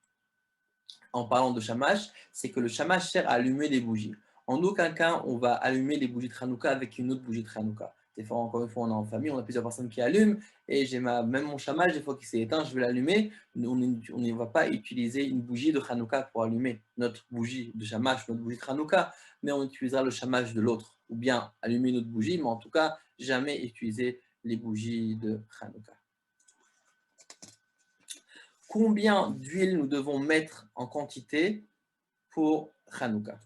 [SPEAKER 1] en parlant de shamash, c'est que le shamash sert à allumer les bougies. En aucun cas, on va allumer les bougies de Hanouka avec une autre bougie de Hanouka. Des fois, encore une fois, on est en famille, on a plusieurs personnes qui allument, et j'ai même mon chamal, des fois qui s'est éteint, je vais l'allumer. On ne va pas utiliser une bougie de Hanouka pour allumer notre bougie de chamash, notre bougie de Hanouka, mais on utilisera le chamash de l'autre, ou bien allumer une autre bougie, mais en tout cas, jamais utiliser les bougies de Hanouka. Combien d'huile nous devons mettre en quantité pour Hanouka?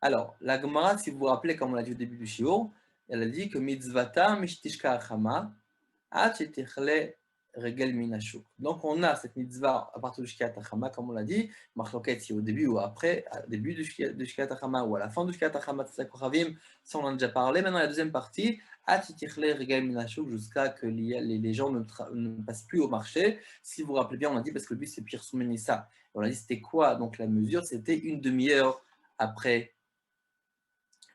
[SPEAKER 1] Alors, la Gemara, si vous vous rappelez, comme on l'a dit au début du shiur, elle a dit que mitzvata mishtishka achama regel minashuk. Donc, on a cette mitzvah à partir du shkiat achama, comme on l'a dit, marloket si au début ou après, au début du shkiat achama ou à la fin du shkiat achama, ça on en a déjà parlé. Maintenant, la deuxième partie, regel minashuk, jusqu'à que les gens ne passent plus au marché. Si vous vous rappelez bien, on a dit, parce que le but c'est pire soumenissa. On a dit, c'était quoi donc la mesure? C'était une demi-heure après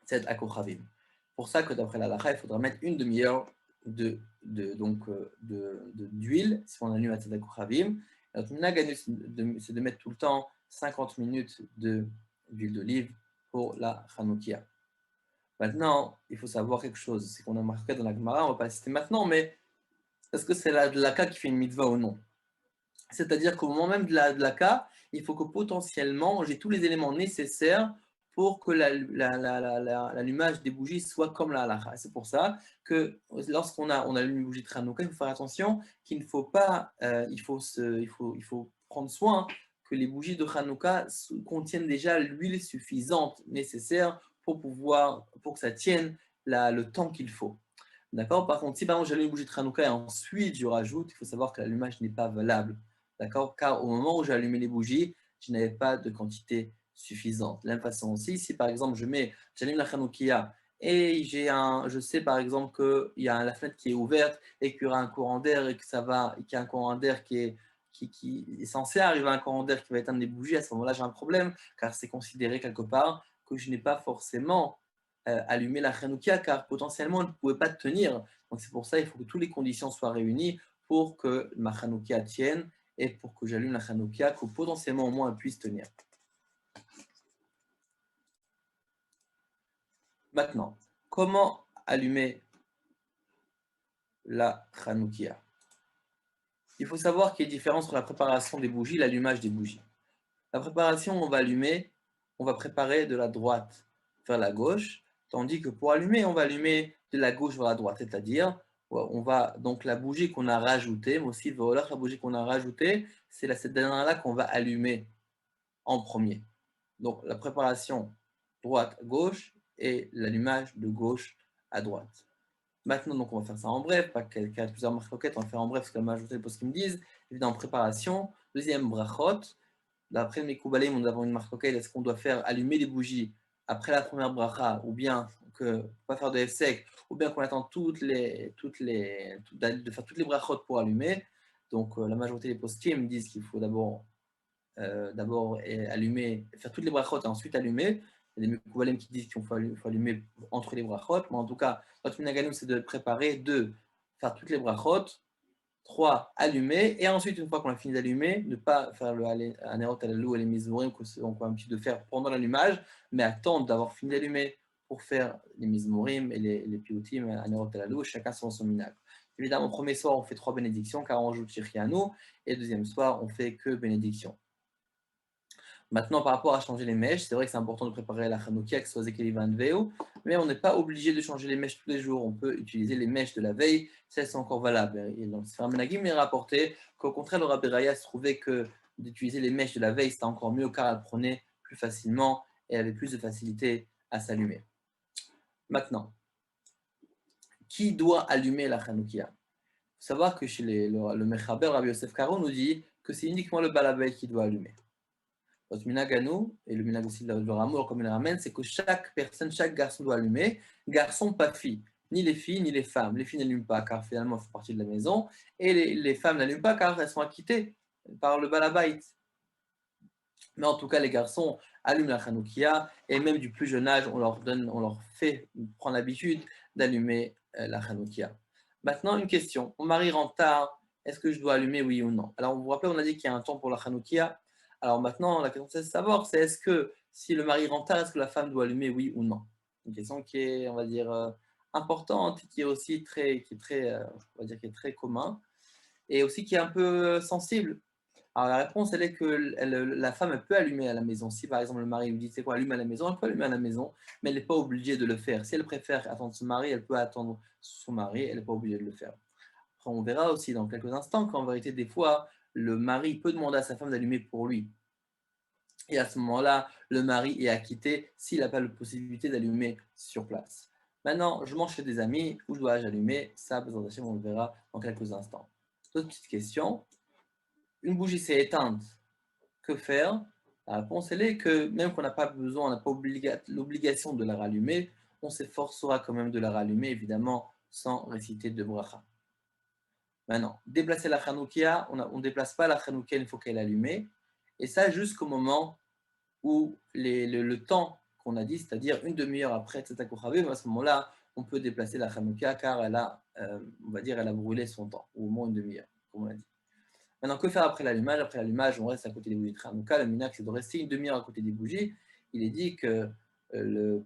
[SPEAKER 1] cette akochavim. Pour ça que d'après la lacha, il faudra mettre une demi-heure d'huile si on allume à cette akochavim. Notre minhag, c'est de mettre tout le temps 50 minutes d'huile d'olive pour la chanoukia. Maintenant, il faut savoir quelque chose, c'est qu'on a marqué dans la Gemara, on ne va pas le citer maintenant, mais est-ce que c'est la laka qui fait une mitzvah ou non? C'est-à-dire qu'au moment même de la laka, il faut que potentiellement j'ai tous les éléments nécessaires pour que l'allumage des bougies soit comme la halakha. C'est pour ça que lorsqu'on allume une bougie de Hanouka, il faut faire attention qu'il ne faut pas, il faut prendre soin que les bougies de Hanouka contiennent déjà l'huile suffisante nécessaire pour que ça tienne le temps qu'il faut. D'accord? Par contre, si par exemple j'allume une bougie de Hanouka et ensuite je rajoute, il faut savoir que l'allumage n'est pas valable. D'accord? Car au moment où j'ai allumé les bougies, je n'avais pas de quantité suffisante. De la même façon aussi, si par exemple j'allume la Hanoukia et je sais par exemple qu'il y a la fenêtre qui est ouverte et qu'il y aura un courant d'air et qu'il y a un courant d'air qui est censé arriver à un courant d'air qui va éteindre les bougies, à ce moment-là j'ai un problème car c'est considéré quelque part que je n'ai pas forcément allumé la Hanoukia car potentiellement elle ne pouvait pas tenir. Donc c'est pour ça qu'il faut que toutes les conditions soient réunies pour que ma Hanoukia tienne et pour que j'allume la Hanoukia, que potentiellement au moins elle puisse tenir. Maintenant, comment allumer la Hanoukia? Il faut savoir qu'il y a une différence entre la préparation des bougies et l'allumage des bougies. La préparation, on va préparer de la droite vers la gauche, tandis que pour allumer, on va allumer de la gauche vers la droite, c'est-à-dire on va donc la bougie qu'on a rajoutée, mais aussi la bougie qu'on a rajoutée, c'est cette dernière-là qu'on va allumer en premier. Donc la préparation droite-gauche et l'allumage de gauche à droite. Maintenant, donc, on va faire ça en bref, pas qu'il y a plusieurs marques, on va faire en bref, parce que la majorité des postes qui me disent, évidemment, préparation, deuxième brachot, d'après mes Koubalim, nous avons une marque, est-ce qu'on doit faire allumer les bougies après la première bracha, ou bien que pas faire de sec, ou bien qu'on attend de faire toutes les brachot pour allumer. Donc la majorité des postes me disent qu'il faut d'abord allumer, faire toutes les brachot et ensuite allumer. Il y a des Mekoubalem qui disent qu'il faut allumer entre les brachot, mais en tout cas, notre minaganou, c'est de préparer, faire toutes les brachot, 3, allumer, et ensuite, une fois qu'on a fini d'allumer, ne pas faire le anerot alalou et les mizmorim qu'on va un petit peu faire pendant l'allumage, mais attendre d'avoir fini d'allumer pour faire les mizmorim et les pioutim, anerot alalou, chacun selon son minag. Évidemment, premier soir, on fait 3 bénédictions, car on joue Tchirianou, et deuxième soir, on fait que bénédiction. Maintenant, par rapport à changer les mèches, c'est vrai que c'est important de préparer la Hanoukia, que ce soit Zekeli Van Veo, mais on n'est pas obligé de changer les mèches tous les jours. On peut utiliser les mèches de la veille, celles sont encore valables. Et donc, Sfar Menagim est rapporté qu'au contraire, le Rabbi Raya se trouvait que d'utiliser les mèches de la veille, c'était encore mieux car elles prenaient plus facilement et avaient plus de facilité à s'allumer. Maintenant, qui doit allumer la Hanoukia? Il faut savoir que chez le Mechaber, Rabbi Yosef Karo nous dit que c'est uniquement le Balabay qui doit allumer. Notre minag à nous, et le minag aussi de Ramour, comme il le ramène, c'est que chaque personne, chaque garçon doit allumer. Garçon, pas fille. Ni les filles, ni les femmes. Les filles n'allument pas car finalement elles font partie de la maison. Et les femmes n'allument pas car elles sont acquittées par le balabait. Mais en tout cas, les garçons allument la Hanoukia. Et même du plus jeune âge, on leur fait prendre l'habitude d'allumer la Hanoukia. Maintenant, une question. Mon mari rentre tard. Est-ce que je dois allumer, oui ou non? Alors, vous vous rappelez, on a dit qu'il y a un temps pour la Hanoukia. Alors maintenant, la question c'est de savoir, c'est est-ce que si le mari rentre tard, est-ce que la femme doit allumer, oui ou non? Une question qui est, on va dire, importante, qui est aussi on va dire, qui est très commun, et aussi qui est un peu sensible. Alors la réponse, elle est que la femme, elle peut allumer à la maison. Si par exemple le mari lui dit, c'est quoi, allume à la maison, elle peut allumer à la maison, mais elle n'est pas obligée de le faire. Si elle préfère attendre son mari, elle peut attendre son mari, elle n'est pas obligée de le faire. Après, on verra aussi dans quelques instants qu'en vérité, des fois, le mari peut demander à sa femme d'allumer pour lui. Et à ce moment-là, le mari est acquitté s'il n'a pas la possibilité d'allumer sur place. Maintenant, je mange chez des amis, où dois-je allumer? Ça, on le verra dans quelques instants. D'autres petites questions. Une bougie s'est éteinte, que faire? La réponse, elle est que même qu'on n'a pas besoin, on n'a pas l'obligation de la rallumer, on s'efforcera quand même de la rallumer, évidemment, sans réciter de bracha. Maintenant, déplacer la Hanoukia, on ne déplace pas la Hanoukia une fois qu'elle est allumée, et ça jusqu'au moment où le temps qu'on a dit, c'est-à-dire une demi-heure après Tzedakah Kochavim, à ce moment-là, on peut déplacer la Hanoukia car elle a, on va dire, elle a brûlé son temps, ou au moins une demi-heure, comme on a dit. Maintenant, que faire après l'allumage? Après l'allumage, on reste à côté des bougies de Hanouka. Le minhag, c'est de rester une demi-heure à côté des bougies. Il est dit que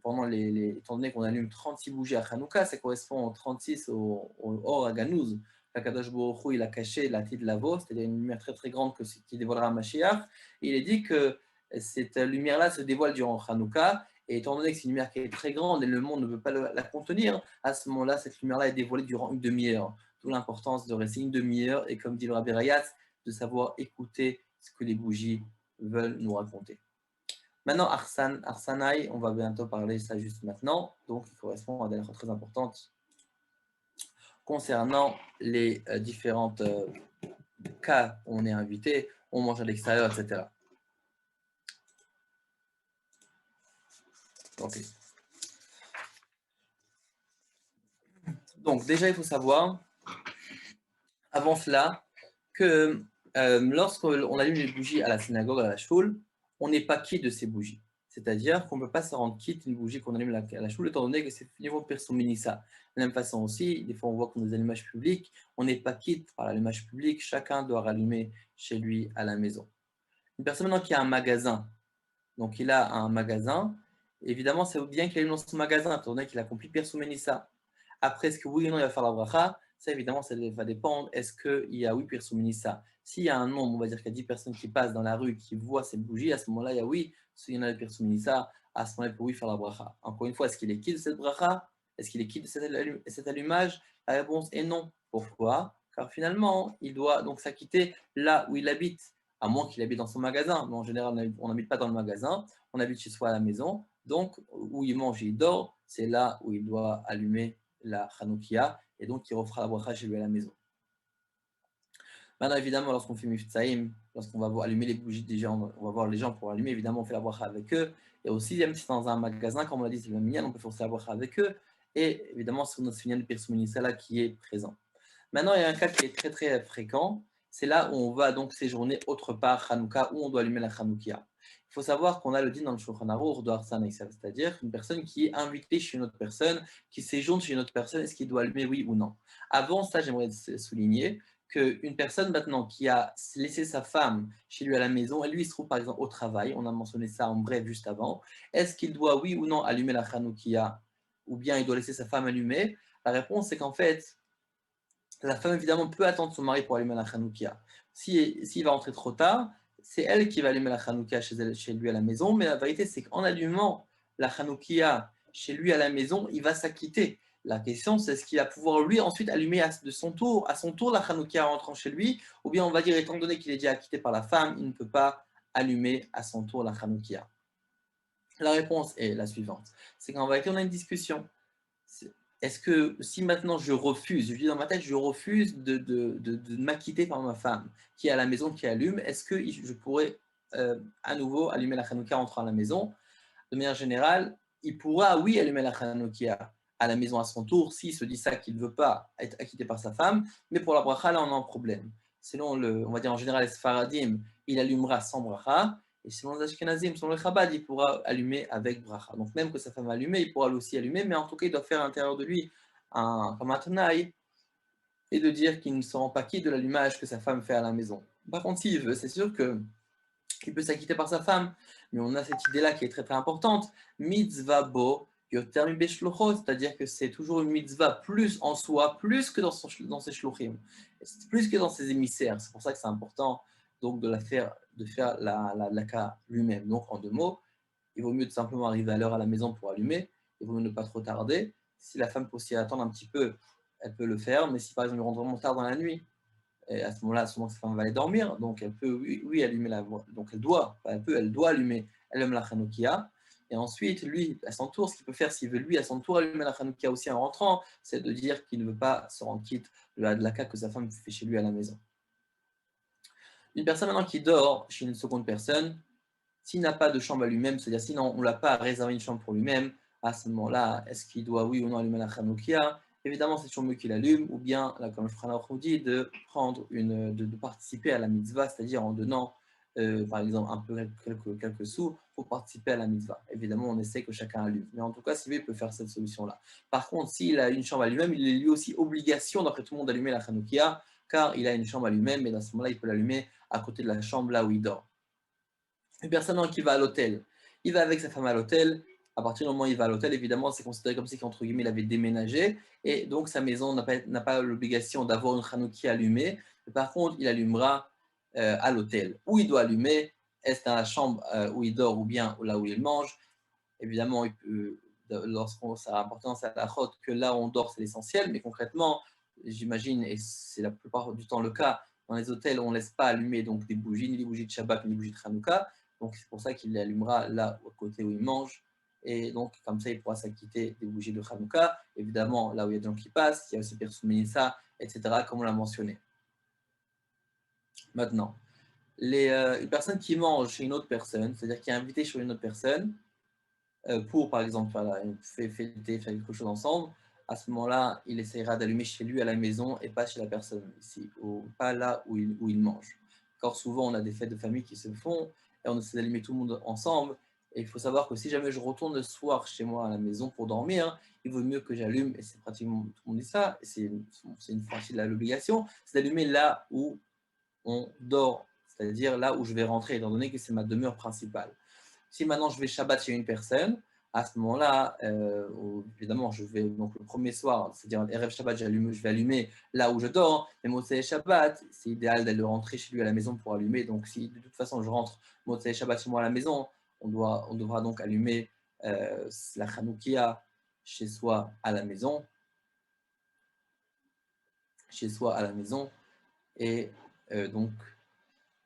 [SPEAKER 1] pendant étant donné qu'on allume 36 bougies à Hanouka, ça correspond aux 36 au Or Aganouz. L'Akadosh Baruch Hu, il a caché la Tid Lavo, c'est-à-dire une lumière très très grande qui dévoilera Mashiach. Il est dit que cette lumière-là se dévoile durant Hanouka. Et étant donné que c'est une lumière qui est très grande et le monde ne peut pas la contenir, à ce moment-là, cette lumière-là est dévoilée durant une demi-heure. D'où l'importance de rester une demi-heure et, comme dit le Rabbi Rayatz, de savoir écouter ce que les bougies veulent nous raconter. Maintenant, Arsanaï, on va bientôt parler de ça juste maintenant, donc il correspond à des choses très importantes concernant les différentes cas où on est invité, on mange à l'extérieur, etc. Ok. Donc déjà, il faut savoir, avant cela, que lorsqu'on allume les bougies à la synagogue, à la choule, on n'est pas quitte de ces bougies. C'est-à-dire qu'on ne peut pas se rendre quitte d'une bougie qu'on allume à la choule, étant donné que c'est niveau persominissa. De la même façon aussi, des fois on voit que dans les allumages publics, on n'est pas quitte par l'allumage public, chacun doit rallumer chez lui à la maison. Une personne maintenant qui a un magasin, donc il a un magasin, évidemment c'est bien qu'il allume dans son magasin, étant donné qu'il accomplit persominissa. Après, est-ce que oui ou non il va faire la bracha? Ça, évidemment, ça va dépendre. Est-ce qu'il y a oui Pirsouminissa? S'il y a un nombre, on va dire qu'il y a 10 personnes qui passent dans la rue, qui voient cette bougie, à ce moment-là, il y a oui. S'il y en a Pirsouminissa, à ce moment-là, il peut oui faire la bracha. Encore une fois, est-ce qu'il est quitte de cette bracha? Est-ce qu'il est quitte de cet allumage? La réponse est non. Pourquoi? Car finalement, il doit donc s'acquitter là où il habite, à moins qu'il habite dans son magasin. Mais en général, on n'habite pas dans le magasin, on habite chez soi à la maison. Donc, où il mange et il dort, c'est là où il doit allumer la Hanoukia, et donc il refera la bracha chez lui à la maison. Maintenant, évidemment, lorsqu'on fait Miftaïm, lorsqu'on va allumer les bougies des gens, on va voir les gens pour allumer, évidemment, on fait la bracha avec eux. Et aussi, même si c'est dans un magasin, comme on l'a dit, c'est le minyan, on peut forcer la bracha avec eux. Et évidemment, c'est notre minyan de Pirsouminissa là qui est présent. Maintenant, il y a un cas qui est très très fréquent. C'est là où on va donc séjourner autre part, Hanouka, où on doit allumer la Hanoukia. Il faut savoir qu'on a le din dans le Shulchan Aruch de Harsan, c'est-à-dire une personne qui est invitée chez une autre personne, qui séjourne chez une autre personne, est-ce qu'il doit allumer oui ou non? Avant ça, j'aimerais souligner qu'une personne maintenant qui a laissé sa femme chez lui à la maison, et lui il se trouve par exemple au travail, on a mentionné ça en bref juste avant, est-ce qu'il doit oui ou non allumer la Hanoukia, ou bien il doit laisser sa femme allumer? La réponse c'est qu'en fait, la femme évidemment peut attendre son mari pour allumer la Hanoukia. S'il va rentrer trop tard, c'est elle qui va allumer la Hanoukia chez lui à la maison, mais la vérité c'est qu'en allumant la Hanoukia chez lui à la maison, il va s'acquitter. La question, c'est est-ce qu'il va pouvoir lui ensuite allumer à son tour la Hanoukia en rentrant chez lui, ou bien on va dire, étant donné qu'il est déjà acquitté par la femme, il ne peut pas allumer à son tour la Hanoukia. La réponse est la suivante, c'est qu'en vérité, on a une discussion. Est-ce que si maintenant je refuse, je dis dans ma tête, je refuse de m'acquitter par ma femme qui est à la maison, qui allume, est-ce que je pourrais à nouveau allumer la Hanouka en rentrant à la maison? De manière générale, il pourra, oui, allumer la Hanouka à la maison à son tour, s'il se dit ça qu'il ne veut pas être acquitté par sa femme, mais pour la bracha, là, on a un problème. Selon on va dire en général, les Sfaradim, il allumera sans bracha, et selon les Ashkenazim, selon le Chabad, il pourra allumer avec bracha. Donc même que sa femme a allumé, il pourra lui aussi allumer, mais en tout cas, il doit faire à l'intérieur de lui comme un tenaille, et de dire qu'il ne se rend pas quitte de l'allumage que sa femme fait à la maison. Par contre, s'il veut, c'est sûr que il peut s'acquitter par sa femme, mais on a cette idée-là qui est très très importante. Mitzvah bo yoter mi beshluchot, c'est-à-dire que c'est toujours une mitzvah plus en soi, plus que dans ses shluchim, plus que dans ses émissaires. C'est pour ça que c'est important donc de faire la ka lui-même. Donc en deux mots, il vaut mieux tout simplement arriver à l'heure à la maison pour allumer, il vaut mieux ne pas trop tarder. Si la femme peut aussi attendre un petit peu, elle peut le faire, mais si par exemple il rentre vraiment tard dans la nuit, et à ce moment-là, souvent sa femme va aller dormir, donc elle peut, oui allumer la voie. Donc elle doit, pas elle peut, elle doit allumer elle-même la Hanoukia. Et ensuite, lui, à son tour, ce qu'il peut faire, s'il veut lui, à son tour, allumer la Hanoukia aussi en rentrant, c'est de dire qu'il ne veut pas se rendre quitte de la ka que sa femme fait chez lui à la maison. Une personne maintenant qui dort chez une seconde personne, s'il n'a pas de chambre à lui-même, c'est-à-dire sinon on ne l'a pas réservé une chambre pour lui-même, à ce moment-là, est-ce qu'il doit oui ou non allumer la Hanoukia? Évidemment, c'est toujours mieux qu'il allume, ou bien, là, comme je dit, de prendre de participer à la mitzvah, c'est-à-dire en donnant, par exemple, un peu quelques sous pour participer à la mitzvah. Évidemment, on essaie que chacun allume. Mais en tout cas, Sylvie peut faire cette solution-là. Par contre, s'il a une chambre à lui-même, il est lui aussi obligation, d'après tout le monde, d'allumer la Hanoukia, car il a une chambre à lui-même, et dans ce moment-là, il peut l'allumer à côté de la chambre là où il dort. Une personne qui va à l'hôtel, il va avec sa femme à l'hôtel. À partir du moment où il va à l'hôtel, évidemment, c'est considéré comme si, entre guillemets, il avait déménagé. Et donc, sa maison n'a pas l'obligation d'avoir une Hanouki allumée. Mais par contre, il allumera à l'hôtel. Où il doit allumer, est-ce dans la chambre où il dort ou bien là où il mange? Évidemment, lorsqu'on ça a importance à la chôte que là où on dort, c'est l'essentiel. Mais concrètement, j'imagine, et c'est la plupart du temps le cas, dans les hôtels, on ne laisse pas allumer donc, des bougies, ni des bougies de Shabbat, ni des bougies de Hanouka. Donc, c'est pour ça qu'il les allumera là, au côté où il mange. Et donc, comme ça, il pourra s'acquitter des bougies de Hanouka. Évidemment, là où il y a des gens qui passent, il y a aussi Persoumenissa, etc., comme on l'a mentionné. Maintenant, une personne qui mange chez une autre personne, c'est-à-dire qui est invitée chez une autre personne, pour, par exemple, fêter, faire quelque chose ensemble, à ce moment-là, il essaiera d'allumer chez lui à la maison et pas chez la personne ici, ou pas là où il mange. Car souvent, on a des fêtes de famille qui se font et on essaie d'allumer tout le monde ensemble. Et il faut savoir que si jamais je retourne le soir chez moi à la maison pour dormir, il vaut mieux que j'allume, et c'est pratiquement tout le monde dit ça, et c'est une partie de l'obligation, c'est d'allumer là où on dort, c'est-à-dire là où je vais rentrer, étant donné que c'est ma demeure principale. Si maintenant je vais Shabbat chez une personne, à ce moment-là, évidemment, je vais donc le premier soir, c'est-à-dire Erev Shabbat, je vais allumer là où je dors. Mais Motzei Shabbat, c'est idéal d'aller rentrer chez lui à la maison pour allumer. Donc, si de toute façon je rentre Motzei Shabbat chez moi à la maison, on devra donc allumer la Hanoukia chez soi à la maison. Chez soi à la maison. Et donc,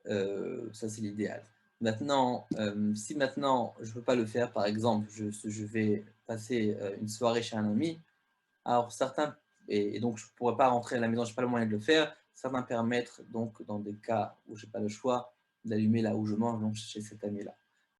[SPEAKER 1] ça, c'est l'idéal. Maintenant, si maintenant je ne peux pas le faire, par exemple, je vais passer une soirée chez un ami, alors certains, et donc je ne pourrais pas rentrer à la maison, je n'ai pas le moyen de le faire, certains permettent, donc dans des cas où je n'ai pas le choix, d'allumer là où je mange, donc chez cet ami-là.